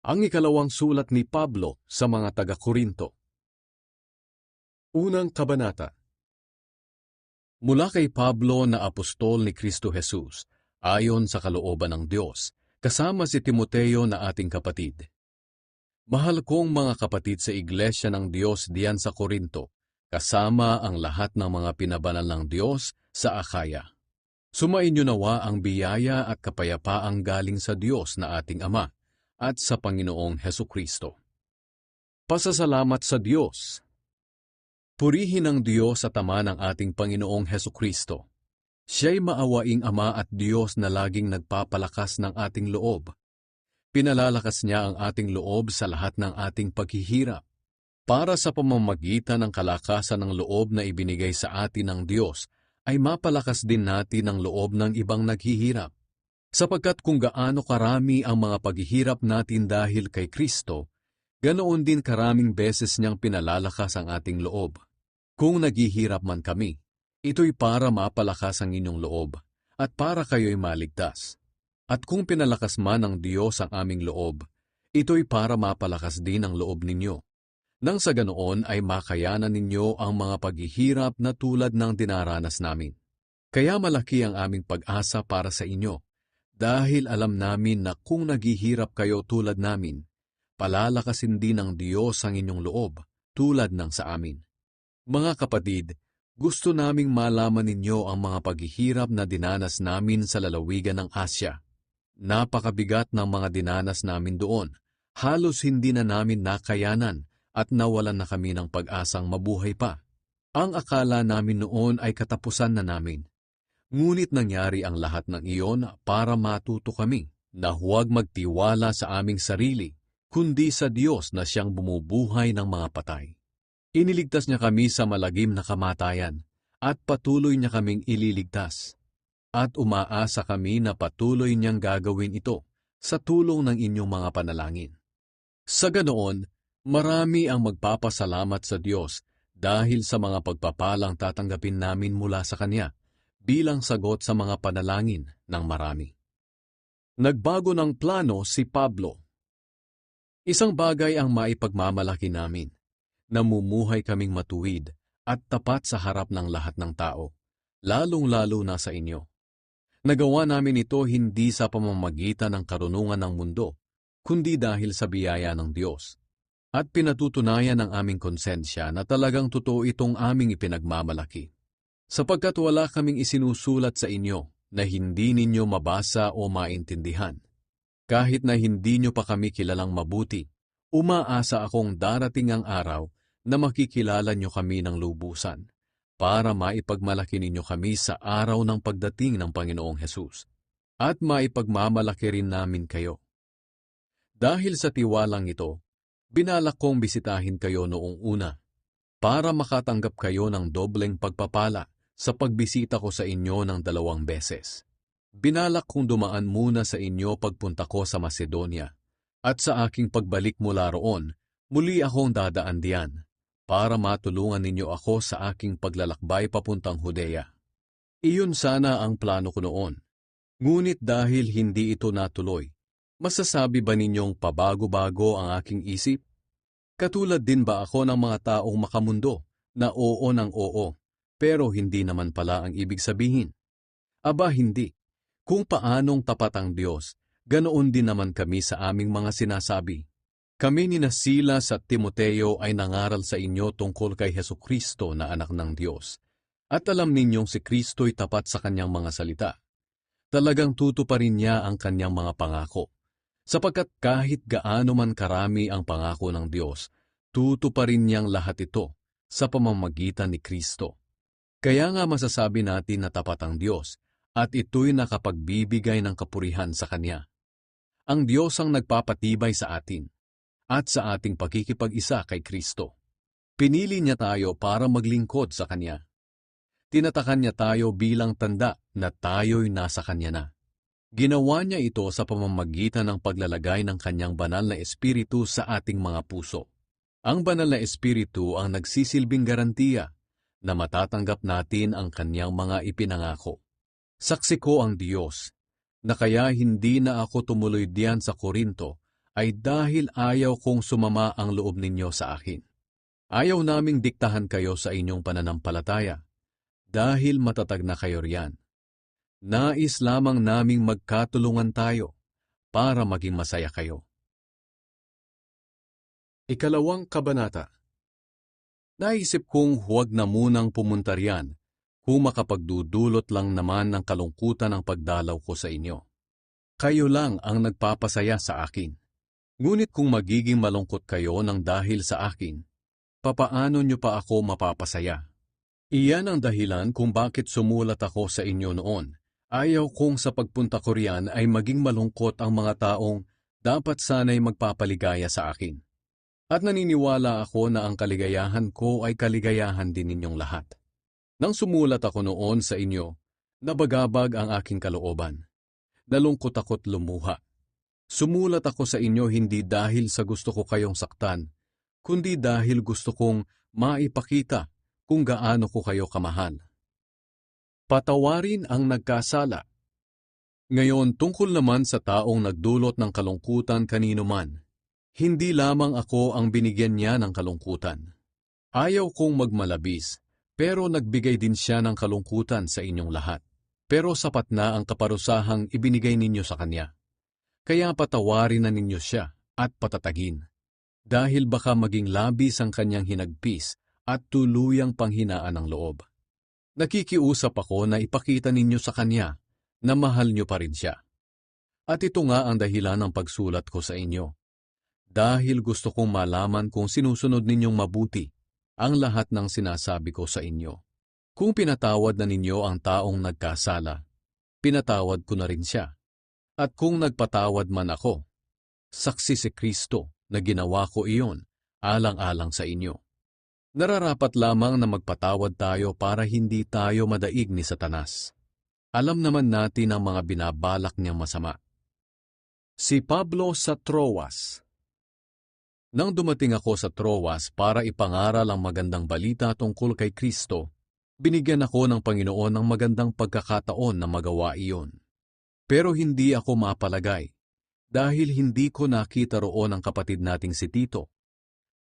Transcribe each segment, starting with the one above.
Ang ikalawang sulat ni Pablo sa mga taga-Korinto. Unang kabanata. Mula kay Pablo na apostol ni Kristo Jesus, ayon sa kalooban ng Diyos, kasama si Timoteo na ating kapatid. Mahal kong mga kapatid sa Iglesia ng Diyos diyan sa Korinto, kasama ang lahat ng mga pinabanal ng Diyos sa Akaya. Sumainyo nawa ang biyaya at kapayapaang galing sa Diyos na ating Ama at sa Panginoong Hesukristo. Pasasalamat sa Diyos. Purihin ang Diyos at Ama ng ating Panginoong Hesukristo. Siya'y maawaing Ama at Diyos na laging nagpapalakas ng ating loob. Pinalalakas niya ang ating loob sa lahat ng ating paghihirap, para sa pamamagitan ng kalakasan ng loob na ibinigay sa atin ng Diyos, ay mapalakas din natin ang loob ng ibang naghihirap. Sapagkat kung gaano karami ang mga paghihirap natin dahil kay Kristo, ganoon din karaming beses niyang pinalalakas ang ating loob. Kung naghihirap man kami, ito'y para mapalakas ang inyong loob, at para kayo'y maligtas. At kung pinalakas man ng Diyos ang aming loob, ito'y para mapalakas din ang loob ninyo. Nang sa ganoon ay makayanan ninyo ang mga paghihirap na tulad ng dinaranas namin. Kaya malaki ang aming pag-asa para sa inyo, dahil alam namin na kung naghihirap kayo tulad namin, palalakasin din ng Diyos ang inyong loob tulad ng sa amin. Mga kapatid, gusto naming malaman ninyo ang mga paghihirap na dinanas namin sa lalawigan ng Asya. Napakabigat ng mga dinanas namin doon. Halos hindi na namin nakayanan at nawalan na kami ng pag-asang mabuhay pa. Ang akala namin noon ay katapusan na namin. Ngunit nangyari ang lahat ng iyon para matuto kami na huwag magtiwala sa aming sarili, kundi sa Diyos na siyang bumubuhay ng mga patay. Iniligtas niya kami sa malagim na kamatayan, at patuloy niya kaming ililigtas. At umaasa kami na patuloy niyang gagawin ito sa tulong ng inyong mga panalangin. Sa ganoon, marami ang magpapasalamat sa Diyos dahil sa mga pagpapalang tatanggapin namin mula sa Kanya, bilang sagot sa mga panalangin ng marami. Nagbago ng plano si Pablo. Isang bagay ang maipagmamalaki namin. Namumuhay kaming matuwid at tapat sa harap ng lahat ng tao, lalong-lalo na sa inyo. Nagawa namin ito hindi sa pamamagitan ng karunungan ng mundo, kundi dahil sa biyaya ng Diyos. At pinatutunayan ng aming konsensya na talagang totoo itong aming ipinagmamalaki. Sapagkat wala kaming isinusulat sa inyo na hindi ninyo mabasa o maintindihan. Kahit na hindi nyo pa kami kilalang mabuti, umaasa akong darating ang araw na makikilala nyo kami ng lubusan, para maipagmalaki ninyo kami sa araw ng pagdating ng Panginoong Hesus, at maipagmamalaki rin namin kayo. Dahil sa tiwalang ito, binalak kong bisitahin kayo noong una, para makatanggap kayo ng dobleng pagpapala sa pagbisita ko sa inyo ng 2 beses. Binalak kong dumaan muna sa inyo pagpunta ko sa Macedonia, at sa aking pagbalik mula roon, muli akong dadaan diyan, para matulungan ninyo ako sa aking paglalakbay papuntang Judea. Iyon sana ang plano ko noon. Ngunit dahil hindi ito natuloy, masasabi ba ninyong pabago-bago ang aking isip? Katulad din ba ako ng mga taong makamundo na oo ng oo, pero hindi naman pala ang ibig sabihin? Aba hindi. Kung paanong tapat ang Diyos, ganoon din naman kami sa aming mga sinasabi. Kami ni Silas at Timoteo ay nangaral sa inyo tungkol kay Hesukristo na anak ng Diyos. At alam ninyong si Kristo'y tapat sa kanyang mga salita. Talagang tutuparin niya ang kanyang mga pangako. Sapagkat kahit gaano man karami ang pangako ng Diyos, tutuparin niyang lahat ito sa pamamagitan ni Kristo. Kaya nga masasabi natin na tapat ang Diyos, at ito'y nakapagbibigay ng kapurihan sa Kanya. Ang Diyos ang nagpapatibay sa atin, at sa ating pakikipag-isa kay Kristo. Pinili niya tayo para maglingkod sa Kanya. Tinatakan niya tayo bilang tanda na tayo'y nasa Kanya na. Ginawa niya ito sa pamamagitan ng paglalagay ng Kanyang banal na Espiritu sa ating mga puso. Ang banal na Espiritu ang nagsisilbing garantiya na matatanggap natin ang Kanyang mga ipinangako. Saksi ko ang Diyos, na kaya hindi na ako tumuloy diyan sa Korinto ay dahil ayaw kong sumama ang loob ninyo sa akin. Ayaw naming diktahan kayo sa inyong pananampalataya, dahil matatag na kayo riyan. Nais lamang naming magkatulungan tayo para maging masaya kayo. Ikalawang kabanata. Naisip kong huwag na munang pumunta riyan kung makapagdudulot lang naman ng kalungkutan ang pagdalaw ko sa inyo. Kayo lang ang nagpapasaya sa akin. Ngunit kung magiging malungkot kayo ng dahil sa akin, papaano nyo pa ako mapapasaya? Iyan ang dahilan kung bakit sumulat ako sa inyo noon. Ayaw kong sa pagpunta ko riyan ay maging malungkot ang mga taong dapat sana'y magpapaligaya sa akin. At naniniwala ako na ang kaligayahan ko ay kaligayahan din ninyong lahat. Nang sumulat ako noon sa inyo, nabagabag ang aking kalooban. Nalungkot ako't lumuha. Sumulat ako sa inyo hindi dahil sa gusto ko kayong saktan, kundi dahil gusto kong maipakita kung gaano ko kayo kamahal. Patawarin ang nagkasala. Ngayon tungkol naman sa taong nagdulot ng kalungkutan kanino man, hindi lamang ako ang binigyan niya ng kalungkutan. Ayaw kong magmalabis, pero nagbigay din siya ng kalungkutan sa inyong lahat. Pero sapat na ang kaparusahang ibinigay ninyo sa kanya. Kaya patawarin na ninyo siya at patatagin. Dahil baka maging labis ang kanyang hinagpis at tuluyang panghinaan ng loob. Nakikiusap ako na ipakita ninyo sa kanya na mahal nyo pa rin siya. At ito nga ang dahilan ng pagsulat ko sa inyo. Dahil gusto kong malaman kung sinusunod ninyong mabuti ang lahat ng sinasabi ko sa inyo. Kung pinatawad na ninyo ang taong nagkasala, pinatawad ko na rin siya. At kung nagpatawad man ako, saksi si Kristo na ginawa ko iyon alang-alang sa inyo. Nararapat lamang na magpatawad tayo para hindi tayo madaig ni Satanas. Alam naman natin ang mga binabalak niyang masama. Si Pablo sa Troas. Nang dumating ako sa Troas para ipangaral ang magandang balita tungkol kay Kristo, binigyan ako ng Panginoon ng magandang pagkakataon na magawa iyon. Pero hindi ako mapalagay, dahil hindi ko nakita roon ang kapatid nating si Tito.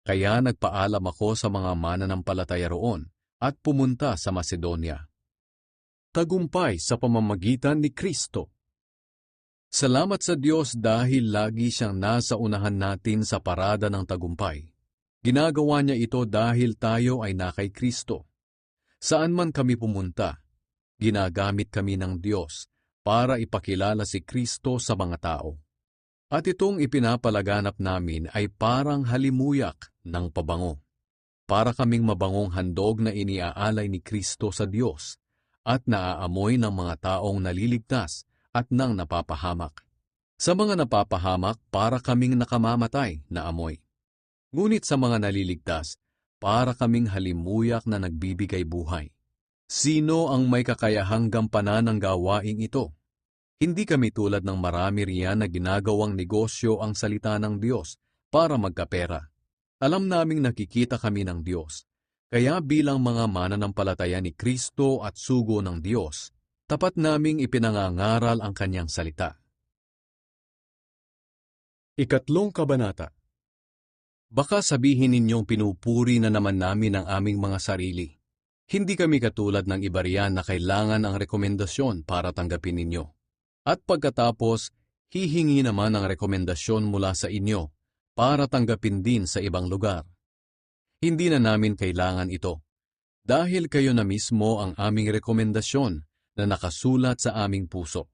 Kaya nagpaalam ako sa mga mananampalataya roon at pumunta sa Macedonia. Tagumpay sa pamamagitan ni Kristo. Salamat sa Diyos dahil lagi siyang nasa unahan natin sa parada ng tagumpay. Ginagawa niya ito dahil tayo ay na kay Kristo. Saan man kami pumunta, ginagamit kami ng Diyos para ipakilala si Kristo sa mga tao. At itong ipinapalaganap namin ay parang halimuyak ng pabango. Para kaming mabangong handog na iniaalay ni Kristo sa Diyos at naaamoy ng mga taong naliligtas at nang napapahamak. Sa mga napapahamak, para kaming nakamamatay na amoy. Ngunit sa mga naliligtas, para kaming halimuyak na nagbibigay buhay. Sino ang may kakayahang gampanan ng gawaing ito? Hindi kami tulad ng marami riyan na ginagawang negosyo ang salita ng Diyos para magkapera. Alam naming nakikita kami ng Diyos. Kaya bilang mga mananampalataya ni Kristo at sugo ng Diyos, tapat naming ipinangangaral ang kanyang salita. Ikatlong kabanata. Baka sabihin ninyong pinupuri na naman namin ang aming mga sarili. Hindi kami katulad ng iba riyan na kailangan ang rekomendasyon para tanggapin ninyo. At pagkatapos, hihingi naman ang rekomendasyon mula sa inyo para tanggapin din sa ibang lugar. Hindi na namin kailangan ito, dahil kayo na mismo ang aming rekomendasyon na nakasulat sa aming puso.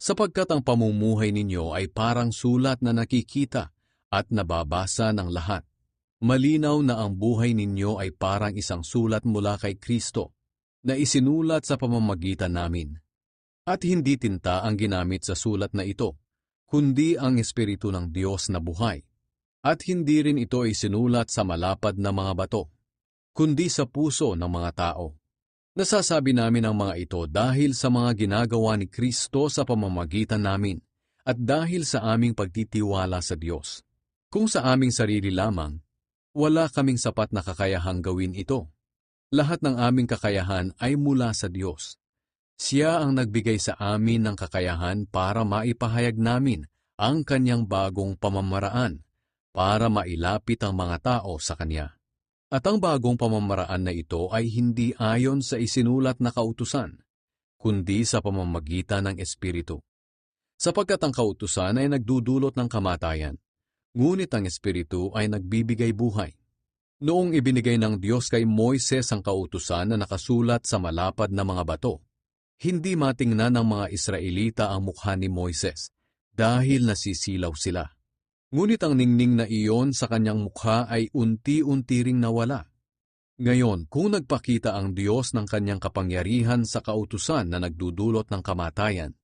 Sapagkat ang pamumuhay ninyo ay parang sulat na nakikita at nababasa ng lahat. Malinaw na ang buhay ninyo ay parang isang sulat mula kay Kristo na isinulat sa pamamagitan namin. At hindi tinta ang ginamit sa sulat na ito, kundi ang Espiritu ng Diyos na buhay. At hindi rin ito isinulat sa malapad na mga bato, kundi sa puso ng mga tao. Nasasabi namin ang mga ito dahil sa mga ginagawa ni Kristo sa pamamagitan namin at dahil sa aming pagtitiwala sa Diyos. Kung sa aming sarili lamang, wala kaming sapat na kakayahang gawin ito. Lahat ng aming kakayahan ay mula sa Diyos. Siya ang nagbigay sa amin ng kakayahan para maipahayag namin ang kanyang bagong pamamaraan para mailapit ang mga tao sa kanya. At ang bagong pamamaraan na ito ay hindi ayon sa isinulat na kautusan, kundi sa pamamagitan ng Espiritu. Sapagkat ang kautusan ay nagdudulot ng kamatayan, ngunit ang Espiritu ay nagbibigay buhay. Noong ibinigay ng Diyos kay Moises ang kautusan na nakasulat sa malapad na mga bato, hindi matingnan ng mga Israelita ang mukha ni Moises dahil nasisilaw sila. Ngunit ang ningning na iyon sa kanyang mukha ay unti-unti ring nawala. Ngayon, kung nagpakita ang Diyos ng kanyang kapangyarihan sa kautusan na nagdudulot ng kamatayan,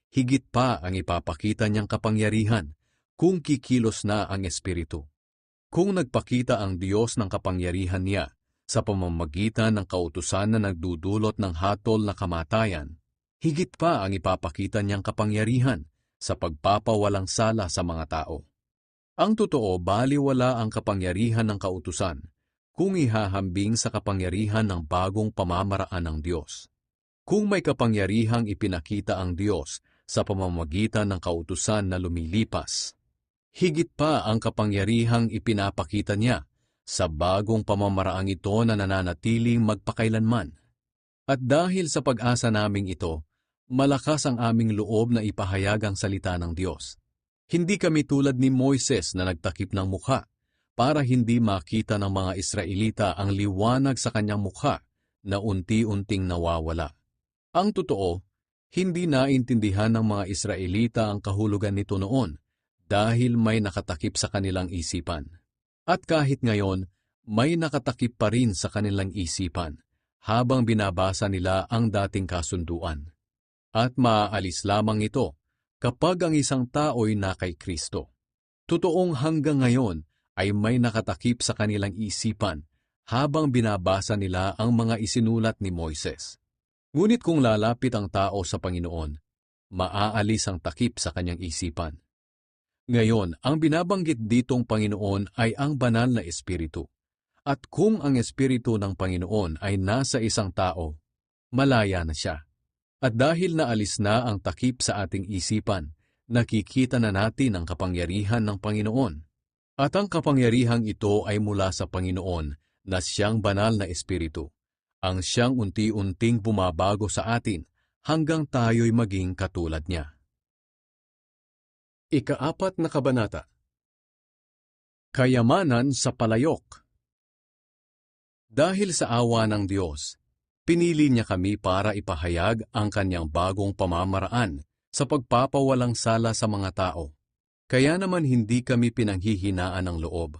higit pa ang ipapakita niyang kapangyarihan kung kikilos na ang Espiritu. Kung nagpakita ang Diyos ng kapangyarihan niya sa pamamagitan ng kautusan na nagdudulot ng hatol na kamatayan, higit pa ang ipapakita niyang kapangyarihan sa pagpapawalang sala sa mga tao. Ang totoo, baliwala ang kapangyarihan ng kautusan kung ihahambing sa kapangyarihan ng bagong pamamaraan ng Diyos. Kung may kapangyarihang ipinakita ang Diyos sa pamamagitan ng kautusan na lumilipas, higit pa ang kapangyarihang ipinapakita niya sa bagong pamamaraang ito na nananatiling magpakailanman. At dahil sa pag-asa naming ito, malakas ang aming loob na ipahayag ang salita ng Diyos. Hindi kami tulad ni Moises na nagtakip ng mukha para hindi makita ng mga Israelita ang liwanag sa kanyang mukha na unti-unting nawawala. Ang totoo, hindi naintindihan ng mga Israelita ang kahulugan nito noon dahil may nakatakip sa kanilang isipan. At kahit ngayon, may nakatakip pa rin sa kanilang isipan habang binabasa nila ang dating kasunduan. At maaalis lamang ito kapag ang isang tao'y na kay Kristo. Totoong hanggang ngayon ay may nakatakip sa kanilang isipan habang binabasa nila ang mga isinulat ni Moises. Ngunit kung lalapit ang tao sa Panginoon, maaalis ang takip sa kanyang isipan. Ngayon, ang binabanggit ditong Panginoon ay ang banal na Espiritu. At kung ang Espiritu ng Panginoon ay nasa isang tao, malaya na siya. At dahil naalis na ang takip sa ating isipan, nakikita na natin ang kapangyarihan ng Panginoon. At ang kapangyarihang ito ay mula sa Panginoon na siyang banal na Espiritu, ang siyang unti-unting bumabago sa atin hanggang tayo'y maging katulad niya. Ika-4 na kabanata. Kayamanan sa palayok. Dahil sa awa ng Diyos, pinili niya kami para ipahayag ang kanyang bagong pamamaraan sa pagpapawalang sala sa mga tao. Kaya naman hindi kami pinanghihinaan ng loob.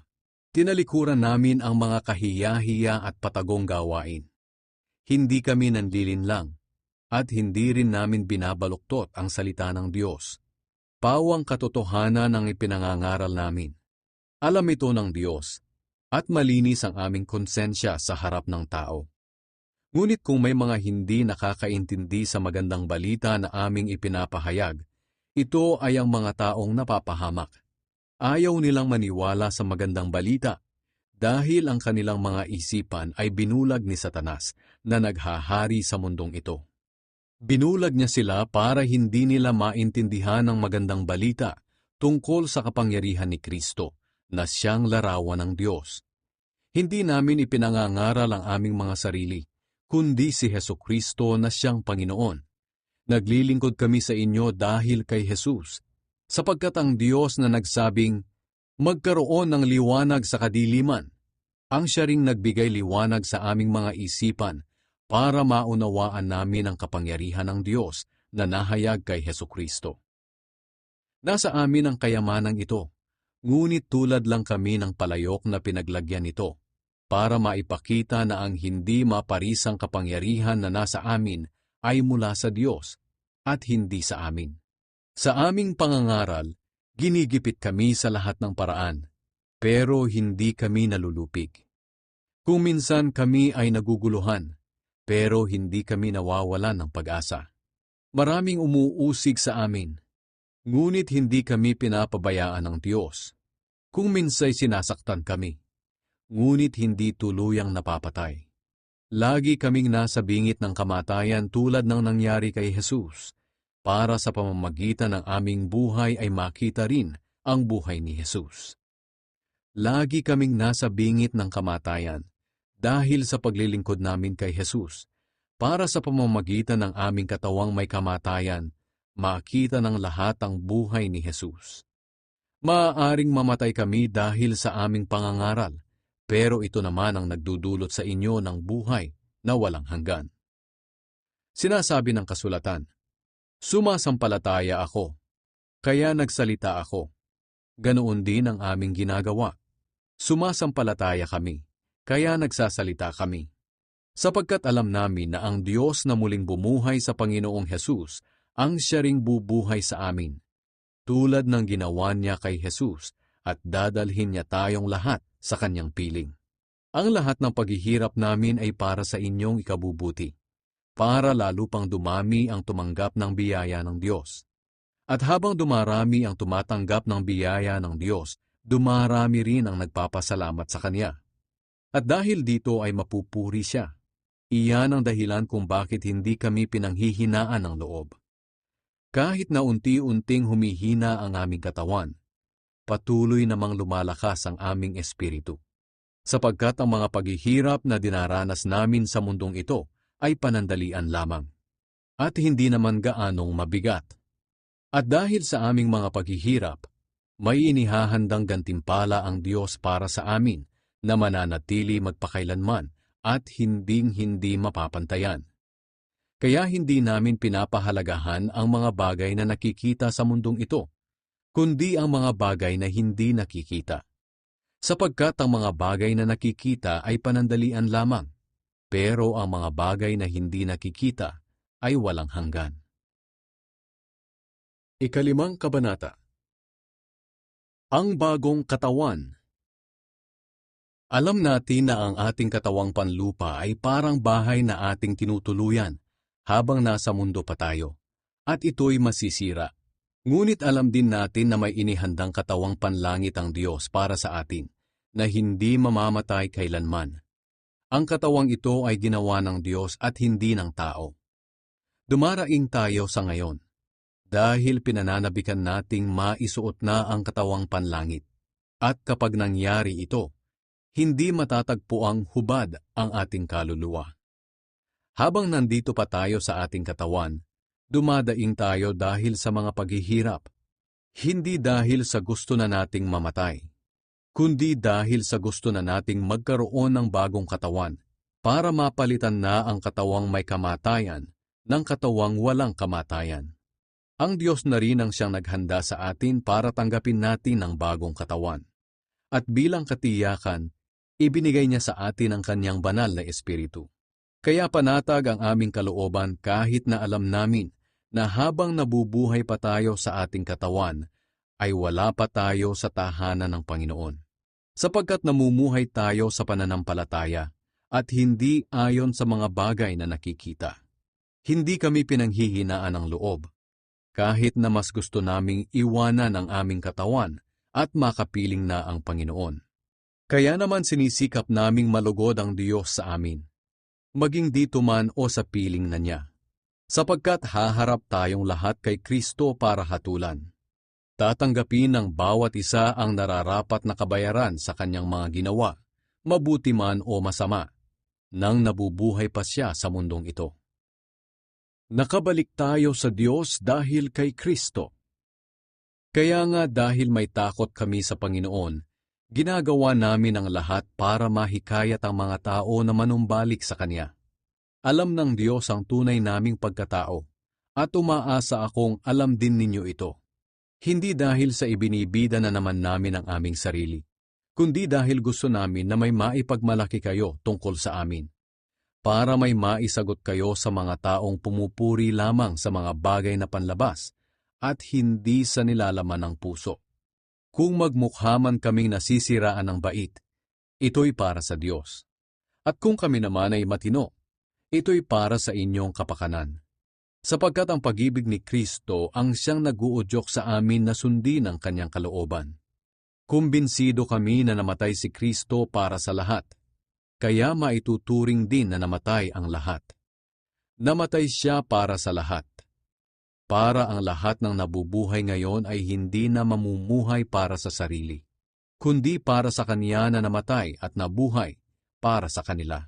Tinalikuran namin ang mga kahiya-hiya at patagong gawain. Hindi kami nanlilinlang, at hindi rin namin binabaluktot ang salita ng Diyos. Pawang katotohanan ang ipinangangaral namin. Alam ito ng Diyos, at malinis ang aming konsensya sa harap ng tao. Ngunit kung may mga hindi nakakaintindi sa magandang balita na aming ipinapahayag, ito ay ang mga taong napapahamak. Ayaw nilang maniwala sa magandang balita dahil ang kanilang mga isipan ay binulag ni Satanas na naghahari sa mundong ito. Binulag niya sila para hindi nila maintindihan ang magandang balita tungkol sa kapangyarihan ni Kristo na siyang larawan ng Diyos. Hindi namin ipinangangaral ang aming mga sarili, kundi si Hesukristo na siyang Panginoon. Naglilingkod kami sa inyo dahil kay Jesus, sapagkat ang Diyos na nagsabing, magkaroon ng liwanag sa kadiliman, ang siya ring nagbigay liwanag sa aming mga isipan para maunawaan namin ang kapangyarihan ng Diyos na nahayag kay Hesukristo. Nasa amin ang kayamanang ito, ngunit tulad lang kami ng palayok na pinaglagyan nito, para maipakita na ang hindi maparisang kapangyarihan na nasa amin ay mula sa Diyos at hindi sa amin. Sa aming pangangaral, ginigipit kami sa lahat ng paraan, pero hindi kami nalulupig. Kung minsan kami ay naguguluhan, pero hindi kami nawawalan ng pag-asa. Maraming umuusig sa amin, ngunit hindi kami pinapabayaan ng Diyos. Kung minsay sinasaktan kami, ngunit hindi tuluyang napapatay. Lagi kaming nasa bingit ng kamatayan tulad ng nangyari kay Jesus, para sa pamamagitan ng aming buhay ay makita rin ang buhay ni Jesus. Lagi kaming nasa bingit ng kamatayan dahil sa paglilingkod namin kay Jesus, para sa pamamagitan ng aming katawang may kamatayan, makita ng lahat ang buhay ni Jesus. Maaaring mamatay kami dahil sa aming pangangaral, pero ito naman ang nagdudulot sa inyo ng buhay na walang hanggan. Sinasabi ng kasulatan, "Sumasampalataya ako, kaya nagsalita ako." Ganoon din ang aming ginagawa. Sumasampalataya kami, kaya nagsasalita kami. Sapagkat alam namin na ang Diyos na muling bumuhay sa Panginoong Hesus ang siya ring bubuhay sa amin, tulad ng ginawa niya kay Jesus, at dadalhin niya tayong lahat sa kanyang piling. Ang lahat ng paghihirap namin ay para sa inyong ikabubuti, para lalo pang dumami ang tumanggap ng biyaya ng Diyos. At habang dumarami ang tumatanggap ng biyaya ng Diyos, dumarami rin ang nagpapasalamat sa Kanya. At dahil dito ay mapupuri siya. Iyan ang dahilan kung bakit hindi kami pinanghihinaan ng loob. Kahit na unti-unting humihina ang aming katawan, patuloy namang lumalakas ang aming espiritu. Sapagkat ang mga paghihirap na dinaranas namin sa mundong ito ay panandalian lamang, at hindi naman gaanong mabigat. At dahil sa aming mga paghihirap, may inihahandang gantimpala ang Diyos para sa amin na mananatili magpakailanman at hinding-hindi mapapantayan. Kaya hindi namin pinapahalagahan ang mga bagay na nakikita sa mundong ito, kundi ang mga bagay na hindi nakikita. Sapagkat ang mga bagay na nakikita ay panandalian lamang, pero ang mga bagay na hindi nakikita ay walang hanggan. Ikalimang kabanata. Ang bagong katawan. Alam natin na ang ating katawang panlupa ay parang bahay na ating tinutuluyan habang nasa mundo pa tayo, at ito'y masisira. Ngunit alam din natin na may inihandang katawang panlangit ang Diyos para sa atin, na hindi mamamatay kailanman. Ang katawang ito ay ginawa ng Diyos at hindi ng tao. Dumaraing tayo sa ngayon, dahil pinananabikan nating maisuot na ang katawang panlangit. At kapag nangyari ito, hindi matatagpuang hubad ang ating kaluluwa. Habang nandito pa tayo sa ating katawan, dumadaing tayo dahil sa mga paghihirap, hindi dahil sa gusto na nating mamatay, kundi dahil sa gusto na nating magkaroon ng bagong katawan para mapalitan na ang katawang may kamatayan ng katawang walang kamatayan. Ang Diyos na rin ang siyang naghanda sa atin para tanggapin natin ang bagong katawan. At bilang katiyakan, ibinigay niya sa atin ang kanyang banal na espiritu. Kaya panatag ang aming kalooban kahit na alam namin na habang nabubuhay pa tayo sa ating katawan, ay wala pa tayo sa tahanan ng Panginoon. Sapagkat namumuhay tayo sa pananampalataya at hindi ayon sa mga bagay na nakikita. Hindi kami pinanghihinaan ng loob, kahit na mas gusto naming iwanan ang aming katawan at makapiling na ang Panginoon. Kaya naman sinisikap naming malugod ang Diyos sa amin, maging dito man o sa piling na niya, sapagkat haharap tayong lahat kay Kristo para hatulan. Tatanggapin ng bawat isa ang nararapat na kabayaran sa kanyang mga ginawa, mabuti man o masama, nang nabubuhay pa siya sa mundong ito. Nakabalik tayo sa Diyos dahil kay Kristo. Kaya nga dahil may takot kami sa Panginoon, ginagawa namin ang lahat para mahikayat ang mga tao na manumbalik sa Kanya. Alam ng Diyos ang tunay naming pagkatao, at umaasa akong alam din ninyo ito. Hindi dahil sa ibinibida na naman namin ang aming sarili, kundi dahil gusto namin na may maipagmalaki kayo tungkol sa amin, para may maisagot kayo sa mga taong pumupuri lamang sa mga bagay na panlabas at hindi sa nilalaman ng puso. Kung magmukha man kaming nasisiraan ng bait, ito'y para sa Diyos. At kung kami naman ay matino, ito'y para sa inyong kapakanan. Sapagkat ang pag-ibig ni Kristo ang siyang nag-uudyok sa amin na sundin ang kanyang kalooban. Kumbinsido kami na namatay si Kristo para sa lahat, kaya maituturing din na namatay ang lahat. Namatay siya para sa lahat. para ang lahat ng nabubuhay ngayon ay hindi na mamumuhay para sa sarili, kundi para sa Kanya na namatay at nabuhay para sa kanila.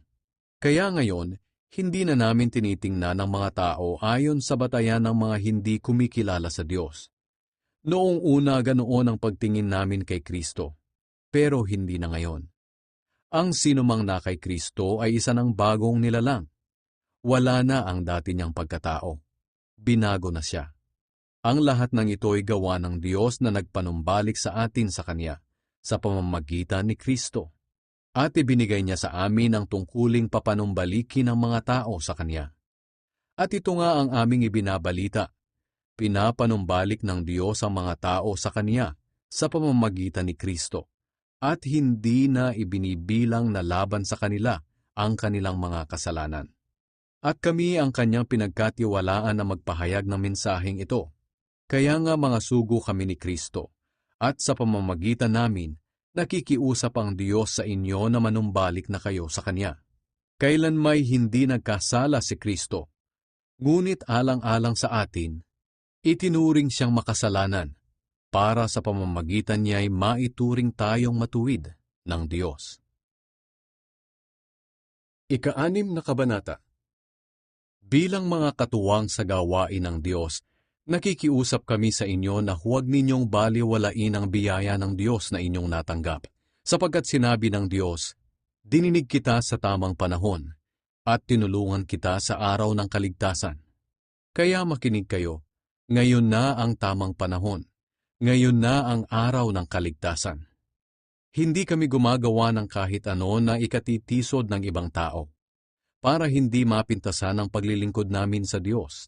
Kaya ngayon, hindi na namin tinitingnan ng mga tao ayon sa batayan ng mga hindi kumikilala sa Diyos. Noong una ganoon ang pagtingin namin kay Kristo, pero hindi na ngayon. Ang sinumang na kay Kristo ay isa ng bagong nilalang. Wala na ang dati niyang pagkatao. Binago na siya. Ang lahat ng ito ay gawa ng Diyos na nagpanumbalik sa atin sa Kanya sa pamamagitan ni Kristo. At ibinigay niya sa amin ang tungkuling papanumbalikin ng mga tao sa Kanya. At ito nga ang aming ibinabalita. Pinapanumbalik ng Diyos ang mga tao sa Kanya sa pamamagitan ni Kristo. At hindi na ibinibilang na laban sa kanila ang kanilang mga kasalanan. At kami ang Kanyang pinagkatiwalaan na magpahayag ng mensaheng ito. Kaya nga mga sugo kami ni Kristo, at sa pamamagitan namin, nakikiusap ang Diyos sa inyo na manumbalik na kayo sa Kanya. Kailan may hindi nagkasala si Kristo, ngunit alang-alang sa atin, itinuring siyang makasalanan, para sa pamamagitan niya ay maituring tayong matuwid ng Diyos. Ika-6 na kabanata. Bilang mga katuwang sa gawain ng Diyos, nakikiusap kami sa inyo na huwag ninyong baliwalain ang biyaya ng Diyos na inyong natanggap, sapagkat sinabi ng Diyos, "Dininig kita sa tamang panahon, at tinulungan kita sa araw ng kaligtasan." Kaya makinig kayo, ngayon na ang tamang panahon. Ngayon na ang araw ng kaligtasan. Hindi kami gumagawa ng kahit ano na ikatitisod ng ibang tao, para hindi mapintasan ang paglilingkod namin sa Diyos.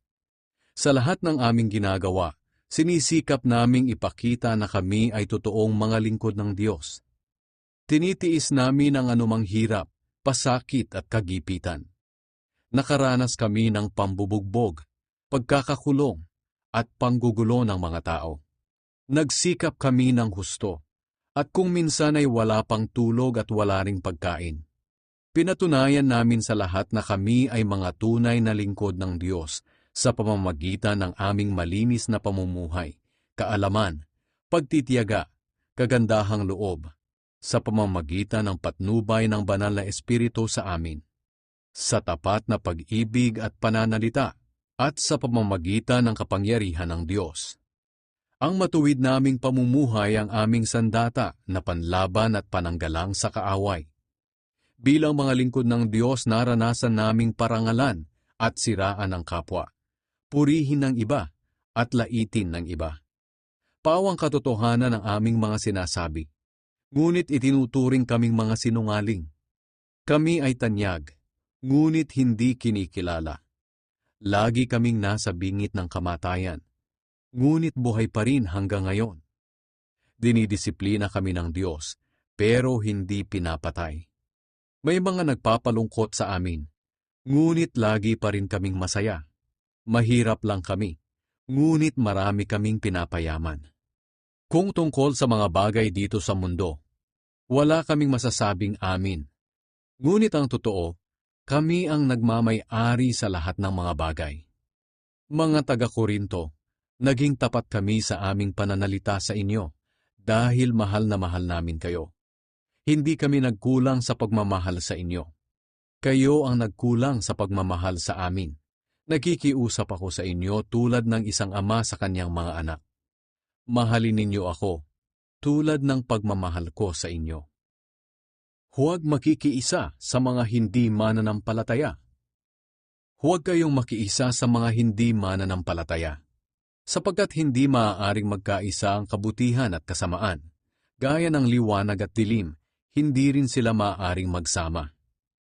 Sa lahat ng aming ginagawa, sinisikap naming ipakita na kami ay totoong mga lingkod ng Diyos. Tinitiis namin ang anumang hirap, pasakit at kagipitan. Nakaranas kami ng pambubugbog, pagkakakulong, at panggugulo ng mga tao. Nagsikap kami ng husto, at kung minsan ay wala pang tulog at wala ring pagkain. Pinatunayan namin sa lahat na kami ay mga tunay na lingkod ng Diyos sa pamamagitan ng aming malinis na pamumuhay, kaalaman, pagtitiyaga, kagandahang loob, sa pamamagitan ng patnubay ng banal na Espiritu sa amin, sa tapat na pag-ibig at pananalita, at sa pamamagitan ng kapangyarihan ng Diyos. Ang matuwid naming pamumuhay ang aming sandata na panlaban at pananggalang sa kaaway. Bilang mga lingkod ng Diyos, naranasan naming parangalan at siraan ng kapwa, purihin ng iba at laitin ng iba. Pawang katotohanan ang aming mga sinasabi, ngunit itinuturing kaming mga sinungaling. Kami ay tanyag, ngunit hindi kinikilala. Lagi kaming nasa bingit ng kamatayan, ngunit buhay pa rin hanggang ngayon. Dinidisiplina kami ng Diyos, pero hindi pinapatay. May mga nagpapalungkot sa amin, ngunit lagi pa rin kaming masaya. Mahirap lang kami, ngunit marami kaming pinapayaman. Kung tungkol sa mga bagay dito sa mundo, wala kaming masasabing amin. Ngunit ang totoo, kami ang nagmamay-ari sa lahat ng mga bagay. Mga taga-Korinto, naging tapat kami sa aming pananalita sa inyo dahil mahal na mahal namin kayo. Hindi kami nagkulang sa pagmamahal sa inyo. Kayo ang nagkulang sa pagmamahal sa amin. Nakikiusap ako sa inyo tulad ng isang ama sa kanyang mga anak. Mahalin ninyo ako tulad ng pagmamahal ko sa inyo. Huwag makikiisa sa mga hindi mananampalataya. Huwag kayong makiisa sa mga hindi mananampalataya, sapagkat hindi maaaring magkaisa ang kabutihan at kasamaan. Gaya ng liwanag at dilim, hindi rin sila maaaring magsama.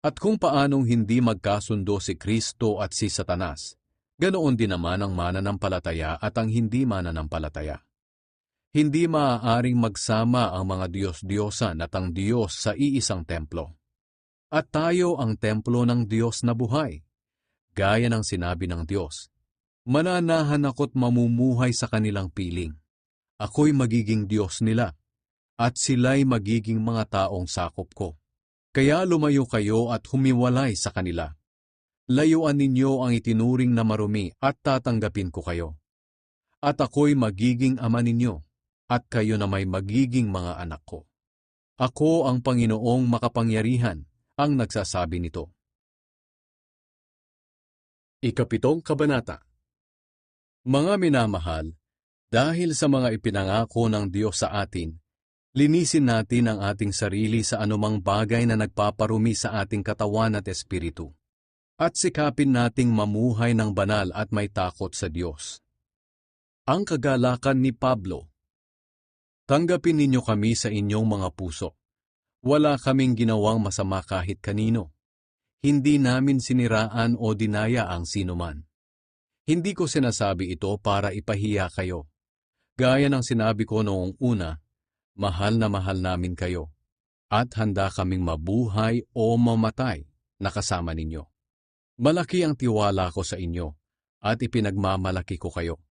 At kung paanong hindi magkasundo si Kristo at si Satanas, ganoon din naman ang mananampalataya at ang hindi mananampalataya. Hindi maaaring magsama ang mga Diyos-Diyosan at ang Diyos sa iisang templo. At tayo ang templo ng Diyos na buhay. Gaya ng sinabi ng Diyos, "Mananahan ako't mamumuhay sa kanilang piling. Ako'y magiging Diyos nila, at sila'y magiging mga taong sakop ko. Kaya lumayo kayo at humiwalay sa kanila. Layuan ninyo ang itinuring na marumi at tatanggapin ko kayo. At ako'y magiging ama ninyo, at kayo na may magiging mga anak ko. Ako ang Panginoong makapangyarihan, ang nagsasabi nito. Ikapitong Kabanata. Mga minamahal, dahil sa mga ipinangako ng Diyos sa atin, linisin natin ang ating sarili sa anumang bagay na nagpaparumi sa ating katawan at espiritu. At sikapin nating mamuhay ng banal at may takot sa Diyos. Ang kagalakan ni Pablo. Tanggapin ninyo kami sa inyong mga puso. Wala kaming ginawang masama kahit kanino. Hindi namin siniraan o dinaya ang sinuman. Hindi ko sinasabi ito para ipahiya kayo. Gaya ng sinabi ko noong una, mahal na mahal namin kayo, at handa kaming mabuhay o mamatay na kasama ninyo. Malaki ang tiwala ko sa inyo, at ipinagmamalaki ko kayo.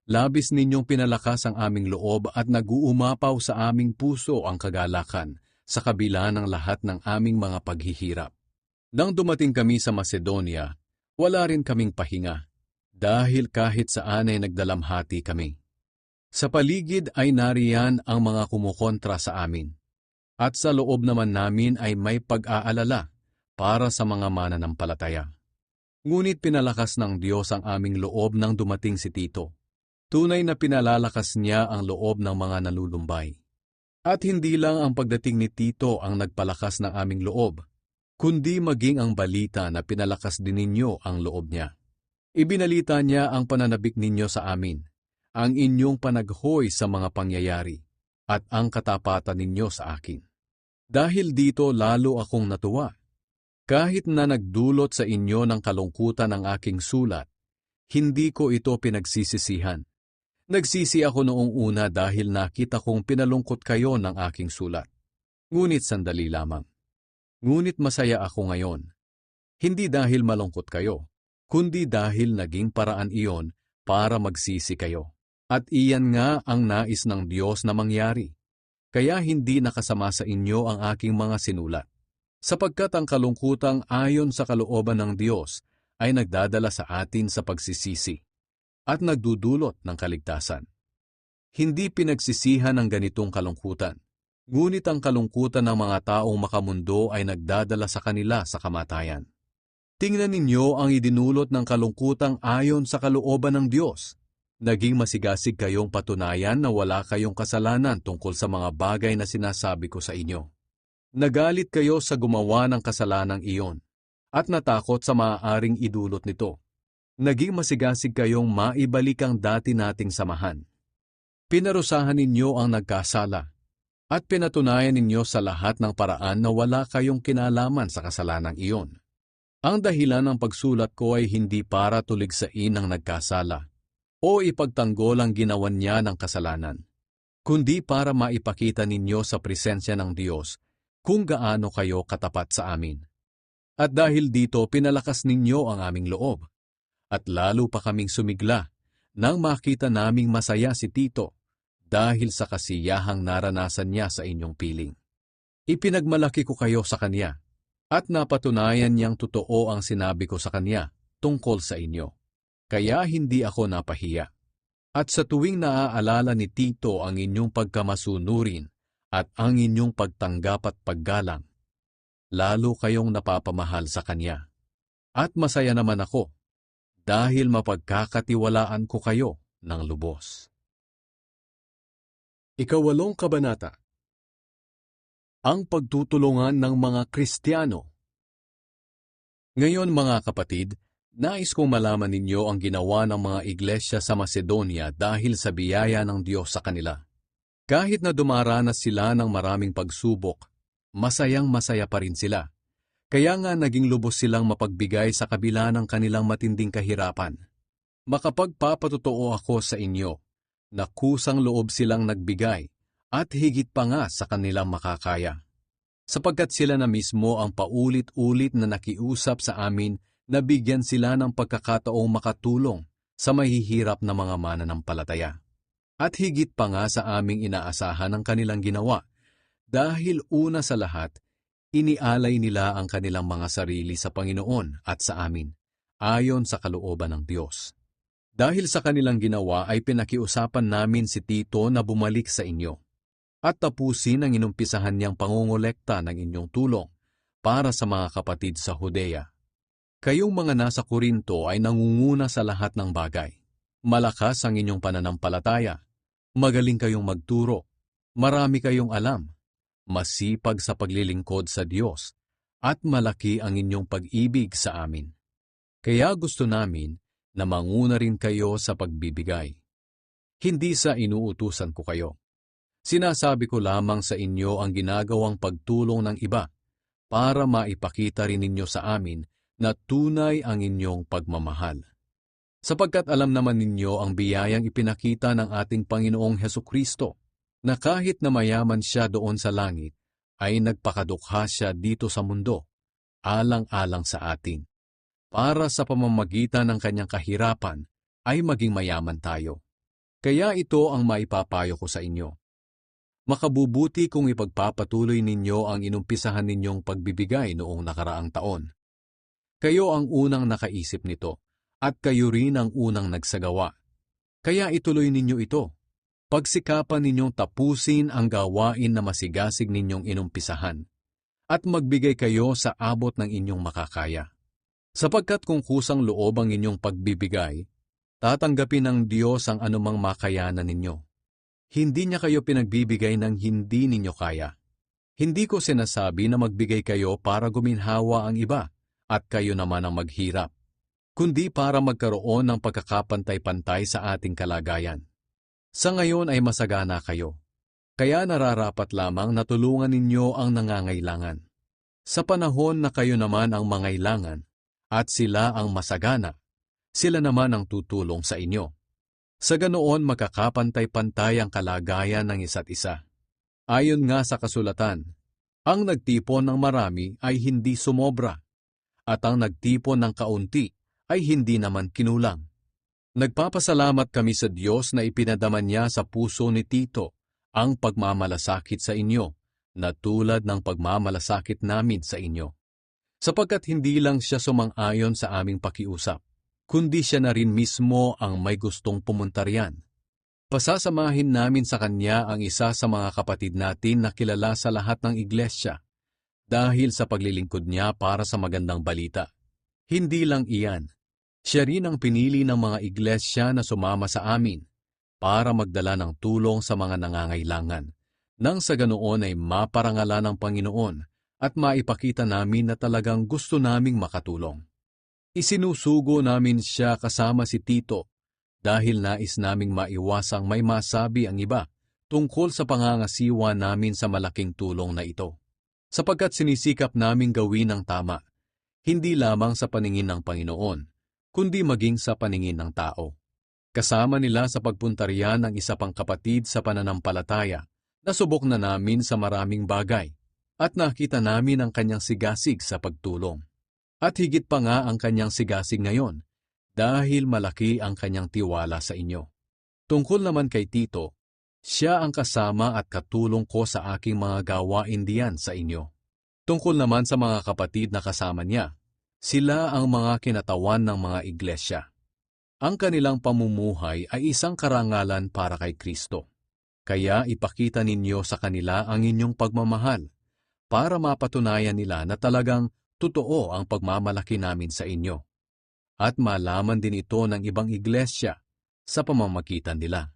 Labis ninyong pinalakas ang aming loob at nag-uumapaw sa aming puso ang kagalakan sa kabila ng lahat ng aming mga paghihirap. Nang dumating kami sa Macedonia, wala rin kaming pahinga, dahil kahit saan ay nagdalamhati kami. Sa paligid ay nariyan ang mga kumukontra sa amin, at sa loob naman namin ay may pag-aalala para sa mga mananampalataya. Ngunit pinalakas ng Diyos ang aming loob nang dumating si Tito. Tunay na pinalalakas niya ang loob ng mga nalulumbay. At hindi lang ang pagdating ni Tito ang nagpalakas ng aming loob, kundi maging ang balita na pinalakas din ninyo ang loob niya. Ibinalita niya ang pananabik ninyo sa amin, ang inyong panaghoy sa mga pangyayari, at ang katapatan ninyo sa akin. Dahil dito lalo akong natuwa. Kahit na nagdulot sa inyo ng kalungkutan ang aking sulat, hindi ko ito pinagsisisihan. Nagsisi ako noong una dahil nakita kong pinalungkot kayo ng aking sulat. Ngunit sandali lamang. Ngunit masaya ako ngayon. Hindi dahil malungkot kayo, kundi dahil naging paraan iyon para magsisi kayo. At iyan nga ang nais ng Diyos na mangyari. Kaya hindi nakasama sa inyo ang aking mga sinulat. Sapagkat ang kalungkutang ayon sa kalooban ng Diyos ay nagdadala sa atin sa pagsisisi at nagdudulot ng kaligtasan. Hindi pinagsisihan ng ganitong kalungkutan, ngunit ang kalungkutan ng mga taong makamundo ay nagdadala sa kanila sa kamatayan. Tingnan ninyo ang idinulot ng kalungkutang ayon sa kalooban ng Diyos. Naging masigasig kayong patunayan na wala kayong kasalanan tungkol sa mga bagay na sinasabi ko sa inyo. Nagalit kayo sa gumawa ng kasalanang iyon, at natakot sa maaaring idulot nito. Naging masigasig kayong maibalik ang dati nating samahan. Pinarusahan ninyo ang nagkasala, at pinatunayan ninyo sa lahat ng paraan na wala kayong kinalaman sa kasalanang iyon. Ang dahilan ng pagsulat ko ay hindi para tuligsain ang nagkasala, o ipagtanggol ang ginawan niya ng kasalanan, kundi para maipakita ninyo sa presensya ng Diyos kung gaano kayo katapat sa amin. At dahil dito pinalakas ninyo ang aming loob. At lalo pa kaming sumigla nang makita naming masaya si Tito dahil sa kasiyahang naranasan niya sa inyong piling. Ipinagmalaki ko kayo sa kanya at napatunayan niyang totoo ang sinabi ko sa kanya tungkol sa inyo. Kaya hindi ako napahiya. At sa tuwing naaalala ni Tito ang inyong pagkamasunurin at ang inyong pagtanggap at paggalang, lalo kayong napapamahal sa kanya. At masaya naman ako dahil mapagkakatiwalaan ko kayo ng lubos. Ikawalong Kabanata. Ang pagtutulungan ng mga Kristiyano. Ngayon mga kapatid, nais kong malaman ninyo ang ginawa ng mga iglesia sa Macedonia dahil sa biyaya ng Diyos sa kanila. Kahit na dumaranas sila ng maraming pagsubok, masayang-masaya pa rin sila. Kaya nga naging lubos silang mapagbigay sa kabila ng kanilang matinding kahirapan. Makapagpapatotoo ako sa inyo na kusang loob silang nagbigay at higit pa nga sa kanilang makakaya. Sapagkat sila na mismo ang paulit-ulit na nakiusap sa amin na bigyan sila ng pagkakataong makatulong sa mahihirap na mga mananampalataya. At higit pa nga sa aming inaasahan ang kanilang ginawa, dahil una sa lahat, inialay nila ang kanilang mga sarili sa Panginoon at sa amin, ayon sa kalooban ng Diyos. Dahil sa kanilang ginawa ay pinakiusapan namin si Tito na bumalik sa inyo at tapusin ang inumpisahan niyang pangongolekta ng inyong tulong para sa mga kapatid sa Judea. Kayong mga nasa Korinto ay nangunguna sa lahat ng bagay. Malakas ang inyong pananampalataya, magaling kayong magturo, marami kayong alam, masipag sa paglilingkod sa Diyos, at malaki ang inyong pag-ibig sa amin. Kaya gusto namin na manguna rin kayo sa pagbibigay. Hindi sa inuutusan ko kayo. Sinasabi ko lamang sa inyo ang ginagawang pagtulong ng iba para maipakita rin ninyo sa amin na tunay ang inyong pagmamahal. Sapagkat alam naman ninyo ang biyayang ipinakita ng ating Panginoong Hesukristo, na kahit na mayaman siya doon sa langit, ay nagpakadukha siya dito sa mundo, alang-alang sa atin, para sa pamamagitan ng kanyang kahirapan ay maging mayaman tayo. Kaya ito ang maipapayo ko sa inyo. Makabubuti kung ipagpapatuloy ninyo ang inumpisahan ninyong pagbibigay noong nakaraang taon. Kayo ang unang nakaisip nito, at kayo rin ang unang nagsagawa. Kaya ituloy ninyo ito. Pagsikapan ninyong tapusin ang gawain na masigasig ninyong inumpisahan, at magbigay kayo sa abot ng inyong makakaya. Sapagkat kung kusang loob ang inyong pagbibigay, tatanggapin ng Diyos ang anumang makayanan ninyo. Hindi niya kayo pinagbibigay ng hindi ninyo kaya. Hindi ko sinasabi na magbigay kayo para guminhawa ang iba, at kayo naman ang maghirap, kundi para magkaroon ng pagkakapantay-pantay sa ating kalagayan. Sa ngayon ay masagana kayo, kaya nararapat lamang na tulungan ninyo ang nangangailangan. Sa panahon na kayo naman ang mangailangan, at sila ang masagana, sila naman ang tutulong sa inyo. Sa ganoon magkakapantay-pantay ang kalagayan ng isa't isa. Ayon nga sa kasulatan, ang nagtipon ng marami ay hindi sumobra, at ang nagtipon ng kaunti ay hindi naman kinulang. Nagpapasalamat kami sa Diyos na ipinadama niya sa puso ni Tito ang pagmamalasakit sa inyo, na tulad ng pagmamalasakit namin sa inyo. Sapagkat hindi lang siya sumang-ayon sa aming pakiusap, kundi siya na rin mismo ang may gustong pumunta riyan. Pasasamahin namin sa kanya ang isa sa mga kapatid natin na kilala sa lahat ng iglesia, dahil sa paglilingkod niya para sa magandang balita. Hindi lang iyan, siya rin ang pinili ng mga iglesia na sumama sa amin para magdala ng tulong sa mga nangangailangan, nang sa ganoon ay maparangalan ng Panginoon at maipakita namin na talagang gusto naming makatulong. Isinusugo namin siya kasama si Tito dahil nais naming maiwasang may masabi ang iba tungkol sa pangangasiwa namin sa malaking tulong na ito. Sapagkat sinisikap naming gawin ang tama, hindi lamang sa paningin ng Panginoon, kundi maging sa paningin ng tao. Kasama nila sa pagpunta riyan ang isa pang kapatid sa pananampalataya, nasubok na namin sa maraming bagay, at nakita namin ang kanyang sigasig sa pagtulong. At higit pa nga ang kanyang sigasig ngayon, dahil malaki ang kanyang tiwala sa inyo. Tungkol naman kay Tito, siya ang kasama at katulong ko sa aking mga gawain diyan sa inyo. Tungkol naman sa mga kapatid na kasama niya, sila ang mga kinatawan ng mga iglesia. Ang kanilang pamumuhay ay isang karangalan para kay Kristo. Kaya ipakita ninyo sa kanila ang inyong pagmamahal para mapatunayan nila na talagang totoo ang pagmamalaki namin sa inyo. At malaman din ito ng ibang iglesia sa pamamagitan nila.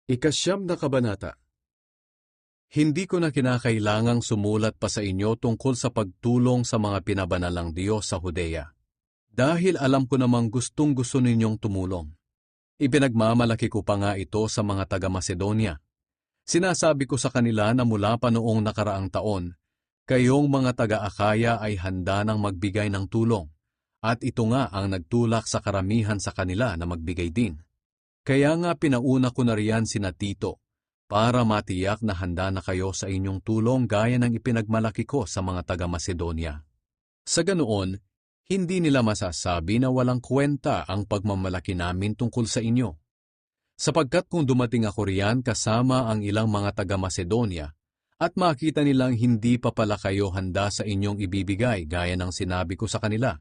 Ikasyam na kabanata. Hindi ko na kinakailangang sumulat pa sa inyo tungkol sa pagtulong sa mga pinabanalang Diyos sa Judea, dahil alam ko namang gustong-gusto ninyong tumulong. Ipinagmamalaki ko pa nga ito sa mga taga-Macedonia. Sinasabi ko sa kanila na mula pa noong nakaraang taon, kayong mga taga-Akaya ay handa nang magbigay ng tulong, at ito nga ang nagtulak sa karamihan sa kanila na magbigay din. Kaya nga pinauna ko na riyan sina Tito, para matiyak na handa na kayo sa inyong tulong gaya ng ipinagmalaki ko sa mga taga-Macedonia. Sa ganoon, hindi nila masasabi na walang kwenta ang pagmamalaki namin tungkol sa inyo. Sapagkat kung dumating ako riyan kasama ang ilang mga taga-Macedonia, at makita nilang hindi pa pala kayo handa sa inyong ibibigay gaya ng sinabi ko sa kanila,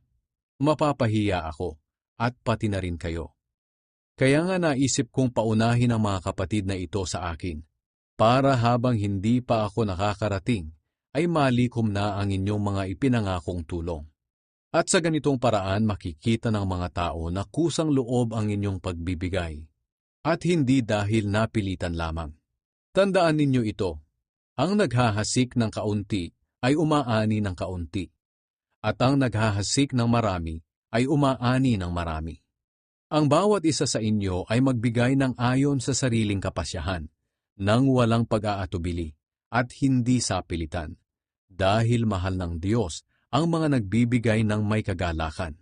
mapapahiya ako at pati na rin kayo. Kaya nga naisip kong paunahin ang mga kapatid na ito sa akin, para habang hindi pa ako nakakarating, ay malikom na ang inyong mga ipinangakong tulong. At sa ganitong paraan makikita ng mga tao na kusang loob ang inyong pagbibigay, at hindi dahil napilitan lamang. Tandaan ninyo ito, ang naghahasik ng kaunti ay umaani ng kaunti, at ang naghahasik ng marami ay umaani ng marami. Ang bawat isa sa inyo ay magbigay ng ayon sa sariling kapasyahan, nang walang pag-aatubili, at hindi sa pilitan, dahil mahal ng Diyos ang mga nagbibigay ng may kagalakan.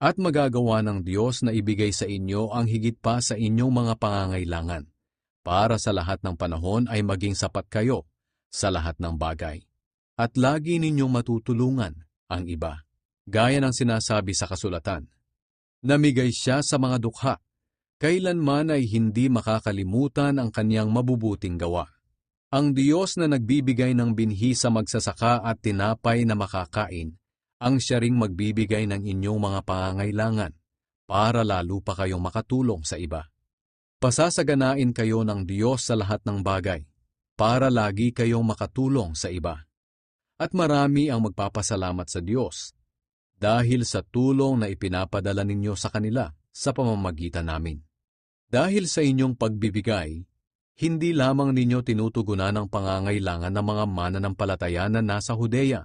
At magagawa ng Diyos na ibigay sa inyo ang higit pa sa inyong mga pangangailangan, para sa lahat ng panahon ay maging sapat kayo sa lahat ng bagay. At lagi ninyong matutulungan ang iba, gaya ng sinasabi sa kasulatan. Namigay siya sa mga dukha, kailanman ay hindi makakalimutan ang kanyang mabubuting gawa. Ang Diyos na nagbibigay ng binhi sa magsasaka at tinapay na makakain, ang siya ring magbibigay ng inyong mga pangangailangan, para lalo pa kayong makatulong sa iba. Pasasaganain kayo ng Diyos sa lahat ng bagay, para lagi kayong makatulong sa iba. At marami ang magpapasalamat sa Diyos, dahil sa tulong na ipinapadala ninyo sa kanila sa pamamagitan namin. Dahil sa inyong pagbibigay, hindi lamang ninyo tinutugunan ang pangangailangan ng mga mananampalataya na nasa Judea,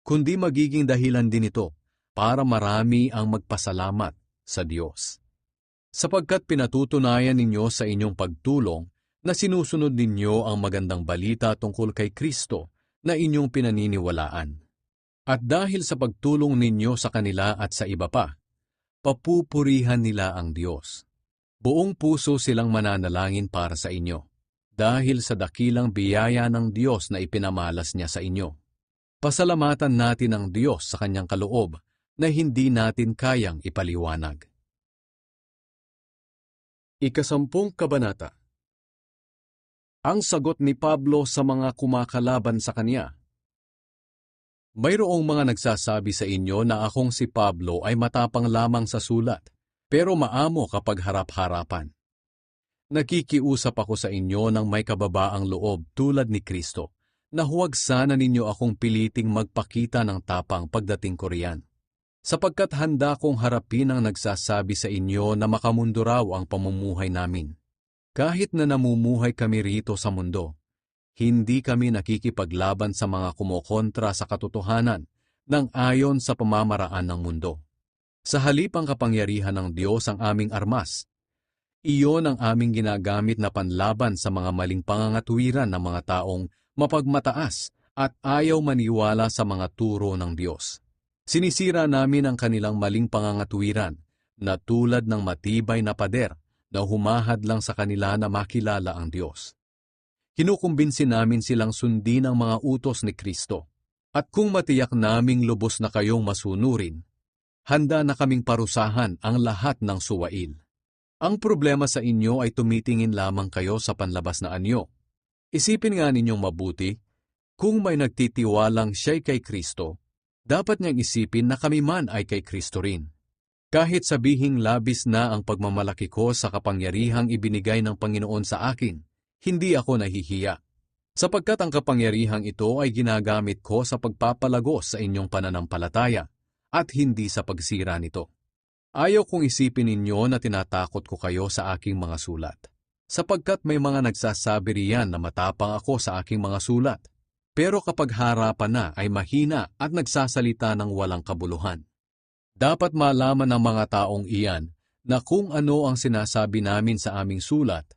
kundi magiging dahilan din ito para marami ang magpasalamat sa Diyos. Sapagkat pinatutunayan ninyo sa inyong pagtulong na sinusunod ninyo ang magandang balita tungkol kay Kristo na inyong pinaniniwalaan. At dahil sa pagtulong ninyo sa kanila at sa iba pa, papupurihan nila ang Diyos. Buong puso silang mananalangin para sa inyo, dahil sa dakilang biyaya ng Diyos na ipinamalas niya sa inyo. Pasalamatan natin ang Diyos sa kanyang kaloob na hindi natin kayang ipaliwanag. Ikasampung Kabanata. Ang sagot ni Pablo sa mga kumakalaban sa kanya. Mayroong mga nagsasabi sa inyo na akong si Pablo ay matapang lamang sa sulat, pero maamo kapag harap-harapan. Nakikiusap ako sa inyo ng may kababaang loob tulad ni Kristo, na huwag sana ninyo akong piliting magpakita ng tapang pagdating ko riyan. Sapagkat handa kong harapin ang nagsasabi sa inyo na makamundo raw ang pamumuhay namin. Kahit na namumuhay kami rito sa mundo, hindi kami nakikipaglaban sa mga kumokontra sa katotohanan ng ayon sa pamamaraan ng mundo. Sa halip ang kapangyarihan ng Diyos ang aming armas. Iyon ang aming ginagamit na panlaban sa mga maling pangangatuwiran ng mga taong mapagmataas at ayaw maniwala sa mga turo ng Diyos. Sinisira namin ang kanilang maling pangangatuwiran na tulad ng matibay na pader na humahad lang sa kanila na makilala ang Diyos. Kinukumbinsin namin silang sundin ang mga utos ni Kristo. At kung matiyak naming lubos na kayong masunurin, handa na kaming parusahan ang lahat ng suwail. Ang problema sa inyo ay tumitingin lamang kayo sa panlabas na anyo. Isipin nga ninyong mabuti, kung may nagtitiwalang siya'y kay Kristo, dapat niyang isipin na kami man ay kay Kristo rin. Kahit sabihing labis na ang pagmamalaki ko sa kapangyarihang ibinigay ng Panginoon sa akin, hindi ako nahihiya, sapagkat ang kapangyarihang ito ay ginagamit ko sa pagpapalagos sa inyong pananampalataya at hindi sa pagsira nito. Ayaw kong isipin ninyo na tinatakot ko kayo sa aking mga sulat, sapagkat may mga nagsasabi riyan na matapang ako sa aking mga sulat, pero kapag harapan na ay mahina at nagsasalita ng walang kabuluhan. Dapat malaman ng mga taong iyan na kung ano ang sinasabi namin sa aming sulat,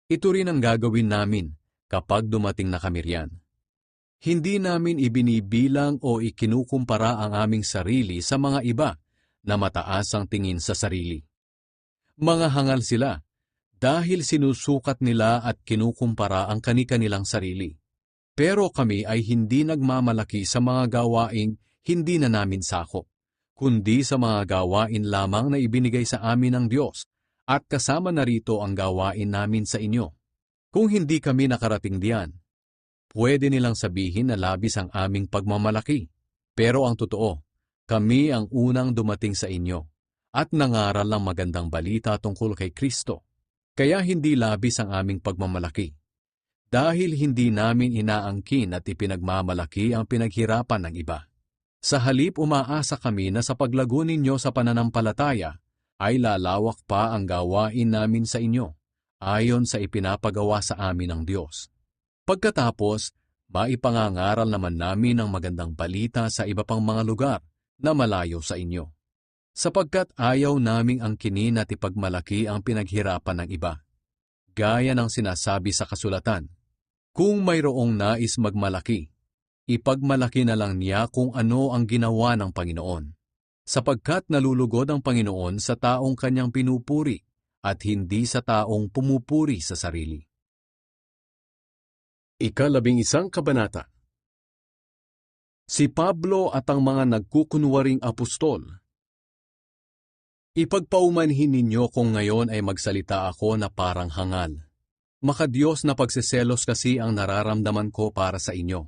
ito rin ang gagawin namin kapag dumating na kami riyan. Hindi namin ibinibilang o ikinukumpara ang aming sarili sa mga iba na mataas ang tingin sa sarili. Mga hangal sila dahil sinusukat nila at kinukumpara ang kani-kanilang sarili. Pero kami ay hindi nagmamalaki sa mga gawaing hindi na namin sakop, kundi sa mga gawain lamang na ibinigay sa amin ng Diyos, at kasama na rito ang gawain namin sa inyo. Kung hindi kami nakarating diyan, pwede nilang sabihin na labis ang aming pagmamalaki. Pero ang totoo, kami ang unang dumating sa inyo, at nangaral ng magandang balita tungkol kay Kristo. Kaya hindi labis ang aming pagmamalaki. Dahil hindi namin inaangkin at ipinagmamalaki ang pinaghirapan ng iba. Sa halip umaasa kami na sa paglago ninyo sa pananampalataya, ay lalawak pa ang gawain namin sa inyo, ayon sa ipinapagawa sa amin ng Diyos. Pagkatapos, maipangangaral naman namin ang magandang balita sa iba pang mga lugar na malayo sa inyo. Sapagkat ayaw naming angkinin at ipagmalaki ang pinaghirapan ng iba. Gaya ng sinasabi sa kasulatan, kung mayroong nais magmalaki, ipagmalaki na lang niya kung ano ang ginawa ng Panginoon. Sapagkat nalulugod ang Panginoon sa taong kanyang pinupuri at hindi sa taong pumupuri sa sarili. 11 Kabanata. Si Pablo at ang mga nagkukunwaring apostol. Ipagpaumanhin ninyo kung ngayon ay magsalita ako na parang hangal. Makadiyos na pagseselos kasi ang nararamdaman ko para sa inyo.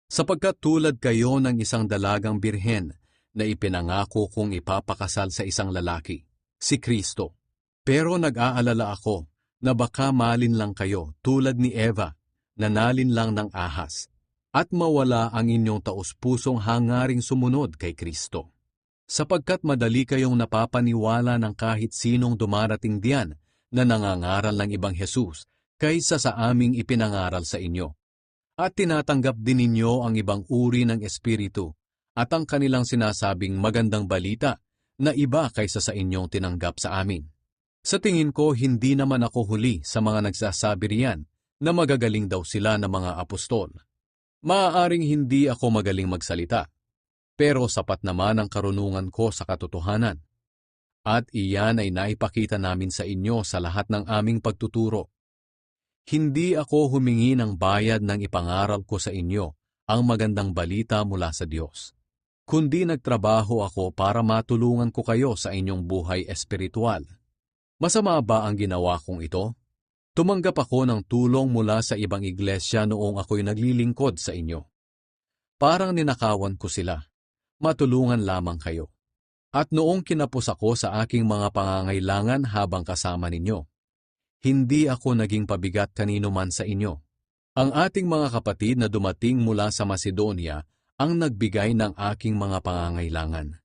Sapagkat tulad kayo ng isang dalagang birhen na ipinangako kong ipapakasal sa isang lalaki, si Kristo. Pero nag-aalala ako na baka malin lang kayo tulad ni Eva, nanalin lang ng ahas, at mawala ang inyong taus-pusong hangaring sumunod kay Kristo. Sapagkat madali kayong napapaniwala ng kahit sinong dumarating diyan na nangangaral ng ibang Jesus kaysa sa aming ipinangaral sa inyo. At tinatanggap din ninyo ang ibang uri ng espiritu at ang kanilang sinasabing magandang balita na iba kaysa sa inyong tinanggap sa amin. Sa tingin ko, hindi naman ako huli sa mga nagsasabi riyan na magagaling daw sila na mga apostol. Maaaring hindi ako magaling magsalita, pero sapat naman ang karunungan ko sa katotohanan. At iyan ay naipakita namin sa inyo sa lahat ng aming pagtuturo. Hindi ako humingi ng bayad nang ipangaral ko sa inyo ang magandang balita mula sa Diyos, kundi nagtrabaho ako para matulungan ko kayo sa inyong buhay espiritual. Masama ba ang ginawa kong ito? Tumanggap ako ng tulong mula sa ibang iglesia noong ako'y naglilingkod sa inyo. Parang ninakawan ko sila. Matulungan lamang kayo. At noong kinapos ako sa aking mga pangangailangan habang kasama ninyo, hindi ako naging pabigat kanino man sa inyo. Ang ating mga kapatid na dumating mula sa Macedonia ang nagbigay ng aking mga pangangailangan.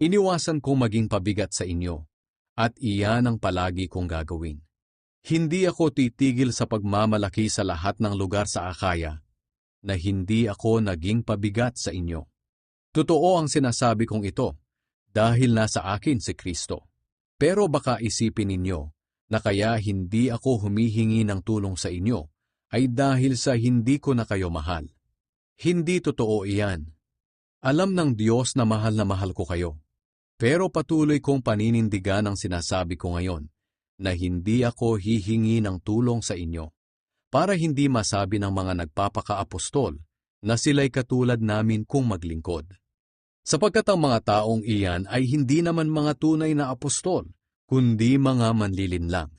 Iniwasan kong maging pabigat sa inyo, at iyan ang palagi kong gagawin. Hindi ako titigil sa pagmamalaki sa lahat ng lugar sa Akaya, na hindi ako naging pabigat sa inyo. Totoo ang sinasabi kong ito, dahil nasa akin si Kristo. Pero baka isipin ninyo, na kaya hindi ako humihingi ng tulong sa inyo, ay dahil sa hindi ko na kayo mahal. Hindi totoo iyan. Alam ng Diyos na mahal ko kayo. Pero patuloy kong paninindigan ang sinasabi ko ngayon, na hindi ako hihingi ng tulong sa inyo, para hindi masabi ng mga nagpapaka-apostol na sila'y katulad namin kung maglingkod. Sapagkat ang mga taong iyan ay hindi naman mga tunay na apostol, kundi mga manlilinlang,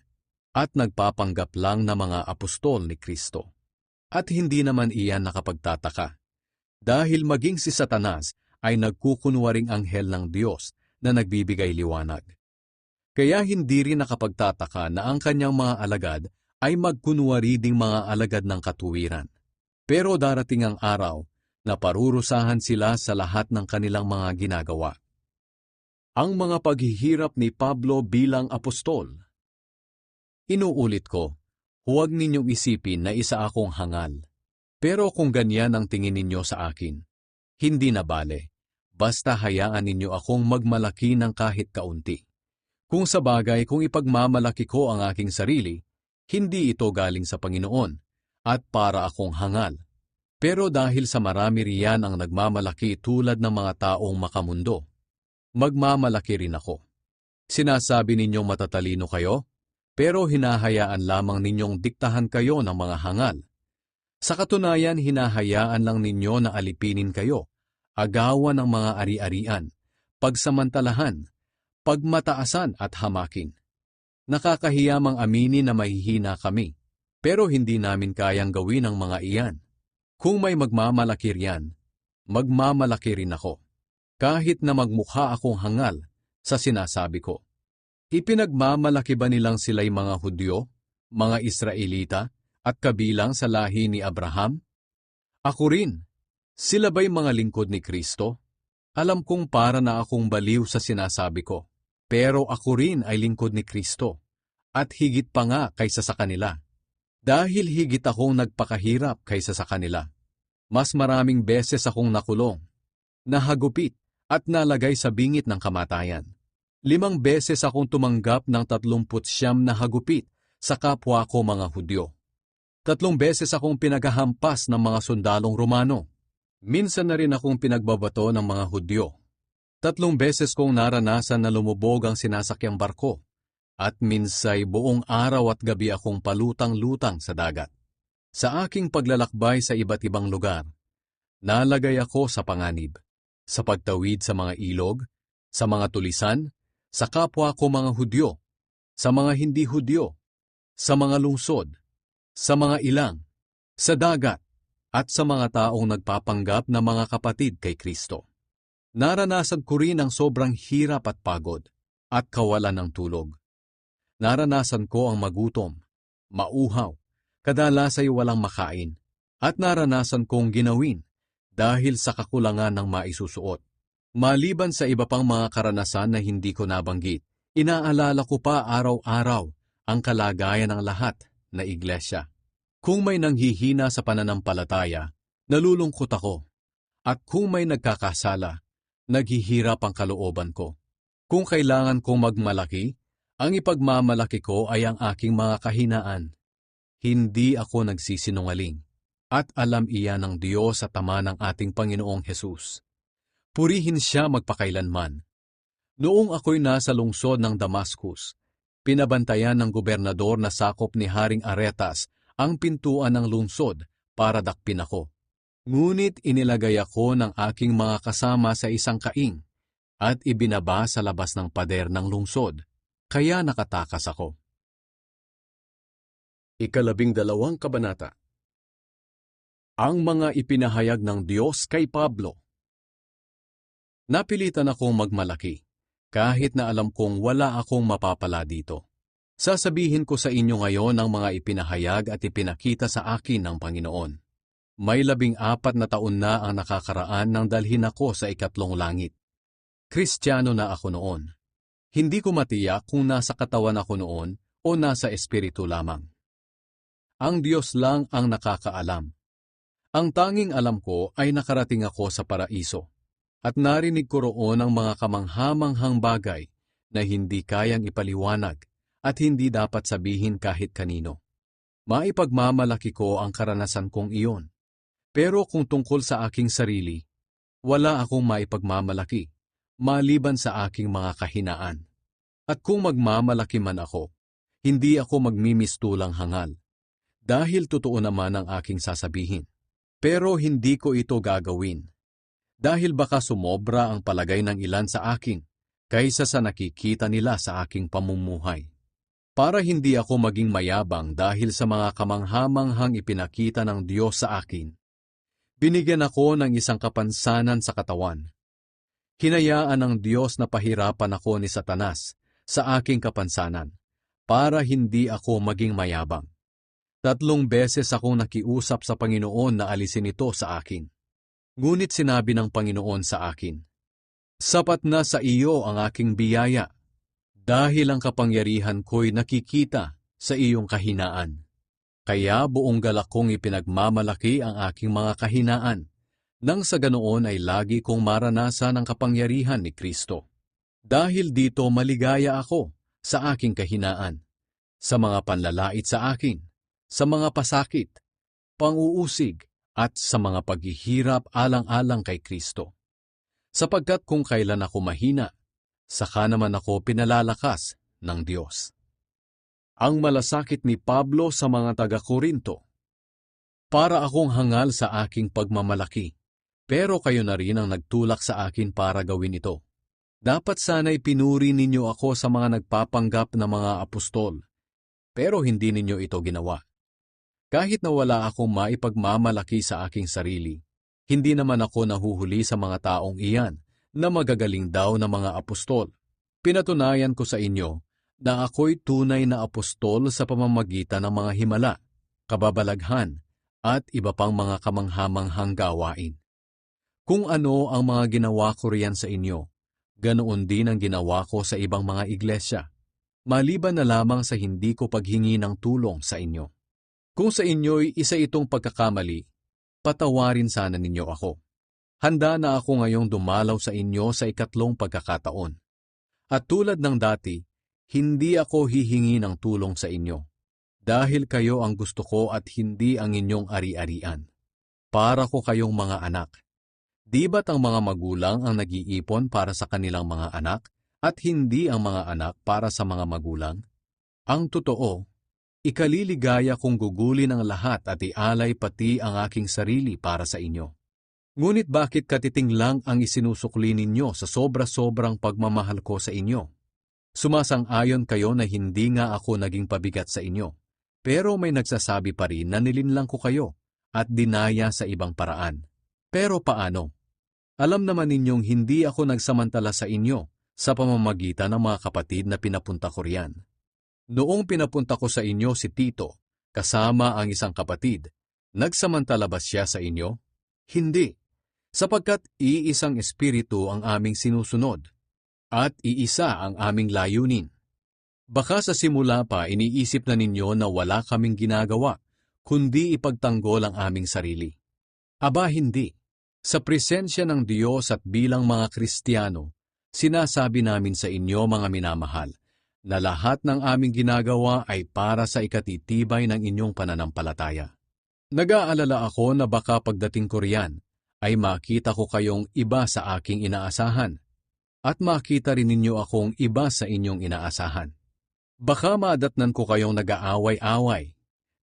at nagpapanggap lang na mga apostol ni Kristo. At hindi naman iyan nakapagtataka, dahil maging si Satanas ay nagkukunwaring anghel ng Diyos na nagbibigay liwanag. Kaya hindi rin nakapagtataka na ang kanyang mga alagad ay magkunwari ding mga alagad ng katuwiran. Pero darating ang araw na parurusahan sila sa lahat ng kanilang mga ginagawa. Ang mga paghihirap ni Pablo bilang apostol. Inuulit ko, huwag ninyong isipin na isa akong hangal. Pero kung ganyan ang tingin ninyo sa akin, hindi na bale, basta hayaan ninyo akong magmalaki ng kahit kaunti. Kung sa bagay kung ipagmamalaki ko ang aking sarili, hindi ito galing sa Panginoon, at para akong hangal. Pero dahil sa marami riyan ang nagmamalaki tulad ng mga taong makamundo, magmamalaki rin ako. Sinasabi ninyong matatalino kayo, pero hinahayaan lamang ninyong diktahan kayo ng mga hangal. Sa katunayan, hinahayaan lang ninyo na alipinin kayo, agawan ng mga ari-arian, pagsamantalahan, pagmataasan at hamakin. Nakakahiya mang aminin na mahihina kami, pero hindi namin kayang gawin ang mga iyan. Kung may magmamalaki riyan, magmamalaki rin ako. Kahit na magmukha akong hangal, sa sinasabi ko. Ipinagmamalaki ba nilang sila'y mga Hudyo, mga Israelita, at kabilang sa lahi ni Abraham? Ako rin. Sila ba'y mga lingkod ni Kristo? Alam kong para na akong baliw sa sinasabi ko. Pero ako rin ay lingkod ni Kristo. At higit pa nga kaysa sa kanila. Dahil higit akong nagpakahirap kaysa sa kanila. Mas maraming beses akong nakulong, nahagupit, at nalagay sa bingit ng kamatayan. 5 beses akong tumanggap ng 39 na hagupit sa kapwa ko mga Hudyo. 3 beses akong pinaghahampas ng mga sundalong Romano. Minsan na rin akong pinagbabato ng mga Hudyo. 3 beses kong naranasan na lumubog ang sinasakyang barko, at minsay buong araw at gabi akong palutang-lutang sa dagat. Sa aking paglalakbay sa iba't ibang lugar, nalagay ako sa panganib, sa pagtawid sa mga ilog, sa mga tulisan, sa kapwa ko mga Hudyo, sa mga hindi Hudyo, sa mga lungsod, sa mga ilang, sa dagat, at sa mga taong nagpapanggap na mga kapatid kay Kristo. Naranasan ko rin ang sobrang hirap at pagod, at kawalan ng tulog. Naranasan ko ang magutom, mauhaw, kadalas ay walang makain, at naranasan kong ginawin dahil sa kakulangan ng maisusuot. Maliban sa iba pang mga karanasan na hindi ko nabanggit, inaalala ko pa araw-araw ang kalagayan ng lahat na iglesia. Kung may nanghihina sa pananampalataya, nalulungkot ako. At kung may nagkakasala, naghihirap ang kalooban ko. Kung kailangan kong magmalaki, ang ipagmamalaki ko ay ang aking mga kahinaan. Hindi ako nagsisinungaling. At alam iyan ng Diyos at Ama ng ating Panginoong Hesus. Purihin siya magpakailanman. Noong ako'y nasa lungsod ng Damascus, pinabantayan ng gobernador na sakop ni Haring Aretas ang pintuan ng lungsod para dakpin ako. Ngunit inilagay ako ng aking mga kasama sa isang kaing at ibinaba sa labas ng pader ng lungsod, kaya nakatakas ako. 12 kabanata. Ang mga ipinahayag ng Diyos kay Pablo. Napilitan akong magmalaki, kahit na alam kong wala akong mapapala dito. Sasabihin ko sa inyo ngayon ang mga ipinahayag at ipinakita sa akin ng Panginoon. May 14 na taon na ang nakakaraan nang dalhin ako sa 2 langit. Kristiyano na ako noon. Hindi ko matiyak kung nasa katawan ako noon o nasa espiritu lamang. Ang Diyos lang ang nakakaalam. Ang tanging alam ko ay nakarating ako sa paraiso. At narinig ko roon ang mga kamanghamanghang bagay na hindi kayang ipaliwanag at hindi dapat sabihin kahit kanino. Maipagmamalaki ko ang karanasan kong iyon. Pero kung tungkol sa aking sarili, wala akong maipagmamalaki, maliban sa aking mga kahinaan. At kung magmamalaki man ako, hindi ako magmimistulang hangal. Dahil totoo naman ang aking sasabihin. Pero hindi ko ito gagawin. Dahil baka sumobra ang palagay ng ilan sa akin kaysa sa nakikita nila sa aking pamumuhay. Para hindi ako maging mayabang dahil sa mga kamanghamanghang ipinakita ng Diyos sa akin, binigyan ako ng isang kapansanan sa katawan. Hinayaan ng Diyos na pahirapan ako ni Satanas sa aking kapansanan para hindi ako maging mayabang. 3 beses akong nakiusap sa Panginoon na alisin ito sa akin. Ngunit sinabi ng Panginoon sa akin, "Sapat na sa iyo ang aking biyaya, dahil ang kapangyarihan ko'y nakikita sa iyong kahinaan." Kaya buong galak kong ipinagmamalaki ang aking mga kahinaan, nang sa ganoon ay lagi kong maranasan ang kapangyarihan ni Kristo. Dahil dito maligaya ako sa aking kahinaan, sa mga panlalait sa akin, sa mga pasakit, pang-uusig, at sa mga paghihirap alang-alang kay Kristo. Sapagkat kung kailan ako mahina, saka naman ako pinalalakas ng Diyos. Ang malasakit ni Pablo sa mga taga-Korinto. Para akong hangal sa aking pagmamalaki, pero kayo na rin ang nagtulak sa akin para gawin ito. Dapat sana'y pinuri ninyo ako sa mga nagpapanggap na mga apostol, pero hindi ninyo ito ginawa. Kahit na wala akong maipagmamalaki sa aking sarili, hindi naman ako nahuhuli sa mga taong iyan na magagaling daw na mga apostol. Pinatunayan ko sa inyo na ako'y tunay na apostol sa pamamagitan ng mga himala, kababalaghan, at iba pang mga kamanghamanghang gawain. Kung ano ang mga ginawa ko riyan sa inyo, ganoon din ang ginawa ko sa ibang mga iglesia, maliban na lamang sa hindi ko paghingi ng tulong sa inyo. Kung sa inyo'y isa itong pagkakamali, patawarin sana ninyo ako. Handa na ako ngayong dumalaw sa inyo sa ikatlong pagkakataon. At tulad ng dati, hindi ako hihingi ng tulong sa inyo, dahil kayo ang gusto ko at hindi ang inyong ari-arian. Para ko kayong mga anak. Di ba't ang mga magulang ang nag-iipon para sa kanilang mga anak at hindi ang mga anak para sa mga magulang? Ang totoo, ikaliligaya kong gugulin ang lahat at ialay pati ang aking sarili para sa inyo. Ngunit bakit katiting lang ang isinusukli ninyo sa sobra-sobrang pagmamahal ko sa inyo? Sumasang-ayon kayo na hindi nga ako naging pabigat sa inyo, pero may nagsasabi pa rin na nilinlang ko kayo at dinaya sa ibang paraan. Pero paano? Alam naman ninyong hindi ako nagsamantala sa inyo sa pamamagitan ng mga kapatid na pinapunta ko riyan. Noong pinapunta ko sa inyo si Tito, kasama ang isang kapatid, nagsamantala ba siya sa inyo? Hindi, sapagkat iisang espiritu ang aming sinusunod, at iisa ang aming layunin. Baka sa simula pa iniisip na ninyo na wala kaming ginagawa, kundi ipagtanggol ang aming sarili. Aba hindi. Sa presensya ng Diyos at bilang mga Kristiyano, sinasabi namin sa inyo mga minamahal, na lahat ng aming ginagawa ay para sa ikatitibay ng inyong pananampalataya. Nag-aalala ako na baka pagdating ko riyan, ay makita ko kayong iba sa aking inaasahan, at makita rin ninyo akong iba sa inyong inaasahan. Baka madatnan ko kayong nag-aaway-away,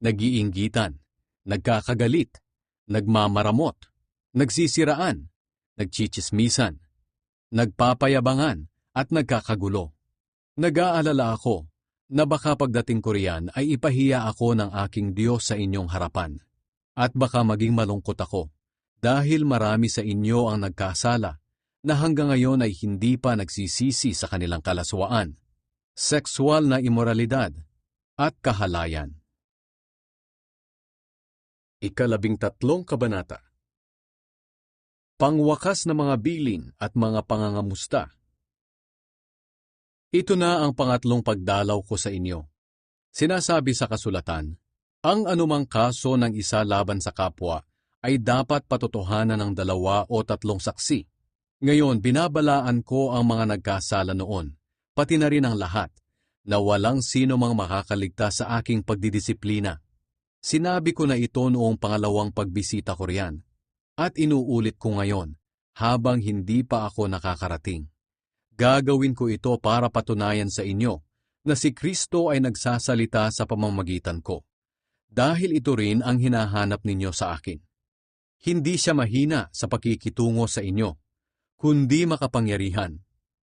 nag-iinggitan, nagkakagalit, nagmamaramot, nagsisiraan, nagchichismisan, nagpapayabangan, at nagkakagulo. Nag-aalala ako na baka pagdating ko riyan ay ipahiya ako ng aking Diyos sa inyong harapan, at baka maging malungkot ako, dahil marami sa inyo ang nagkasala na hanggang ngayon ay hindi pa nagsisisi sa kanilang kalaswaan, sexual na imoralidad, at kahalayan. 13 Kabanata. Pangwakas na mga bilin at mga pangangamusta. Ito na ang pangatlong pagdalaw ko sa inyo. Sinasabi sa kasulatan, ang anumang kaso ng isa laban sa kapwa ay dapat patotohanan ng 2 o 3 saksi. Ngayon, binabalaan ko ang mga nagkasala noon, pati na rin ang lahat, na walang sino mang makakaligtas sa aking pagdidisiplina. Sinabi ko na ito noong pangalawang pagbisita ko riyan, at inuulit ko ngayon, habang hindi pa ako nakakarating. Gagawin ko ito para patunayan sa inyo na si Kristo ay nagsasalita sa pamamagitan ko, dahil ito rin ang hinahanap ninyo sa akin. Hindi siya mahina sa pakikitungo sa inyo, kundi makapangyarihan.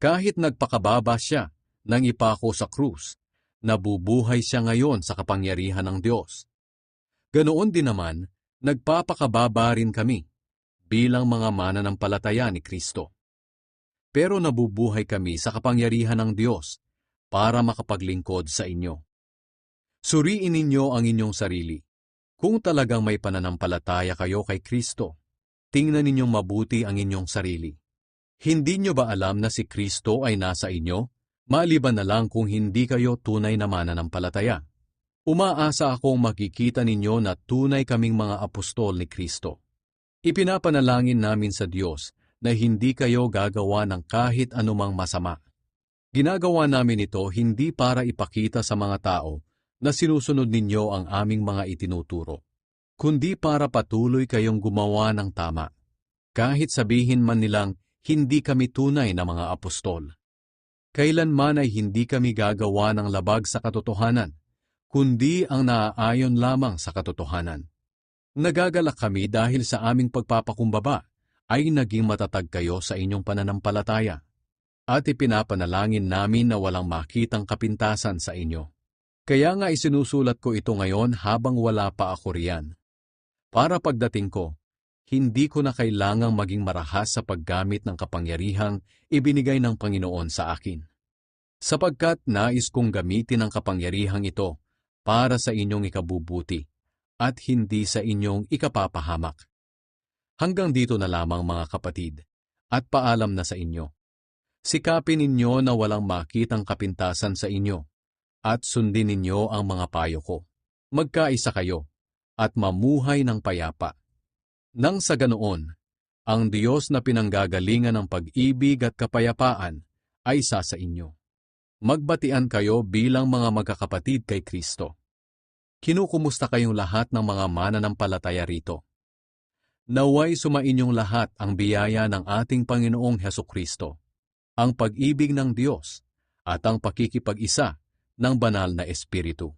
Kahit nagpakababa siya nang ipako sa krus, nabubuhay siya ngayon sa kapangyarihan ng Diyos. Ganoon din naman, nagpapakababa rin kami bilang mga mananampalataya ni Kristo. Pero nabubuhay kami sa kapangyarihan ng Diyos para makapaglingkod sa inyo. Suriin ninyo ang inyong sarili. Kung talagang may pananampalataya kayo kay Kristo, tingnan ninyong mabuti ang inyong sarili. Hindi nyo ba alam na si Kristo ay nasa inyo, maliban na lang kung hindi kayo tunay na mananampalataya? Umaasa akong makikita ninyo na tunay kaming mga apostol ni Kristo. Ipinapanalangin namin sa Diyos na hindi kayo gagawa ng kahit anumang masama. Ginagawa namin ito hindi para ipakita sa mga tao na sinusunod ninyo ang aming mga itinuturo, kundi para patuloy kayong gumawa ng tama, kahit sabihin man nilang hindi kami tunay na mga apostol. Kailanman ay hindi kami gagawa ng labag sa katotohanan, kundi ang naaayon lamang sa katotohanan. Nagagalak kami dahil sa aming pagpapakumbaba ay naging matatag kayo sa inyong pananampalataya, at ipinapanalangin namin na walang makitang kapintasan sa inyo. Kaya nga isinusulat ko ito ngayon habang wala pa ako riyan. Para pagdating ko, hindi ko na kailangang maging marahas sa paggamit ng kapangyarihang ibinigay ng Panginoon sa akin. Sapagkat nais kong gamitin ang kapangyarihang ito para sa inyong ikabubuti at hindi sa inyong ikapapahamak. Hanggang dito na lamang mga kapatid, at paalam na sa inyo. Sikapin ninyo na walang makitang kapintasan sa inyo, at sundin ninyo ang mga payo ko. Magkaisa kayo, at mamuhay ng payapa. Nang sa ganoon, ang Diyos na pinanggagalingan ng pag-ibig at kapayapaan ay isa sa inyo. Magbatian kayo bilang mga magkakapatid kay Kristo. Kinukumusta kayong lahat ng mga mananampalataya rito. Naway sumainyong lahat ang biyaya ng ating Panginoong Hesukristo, ang pag-ibig ng Diyos, at ang pakikipag-isa ng banal na Espiritu.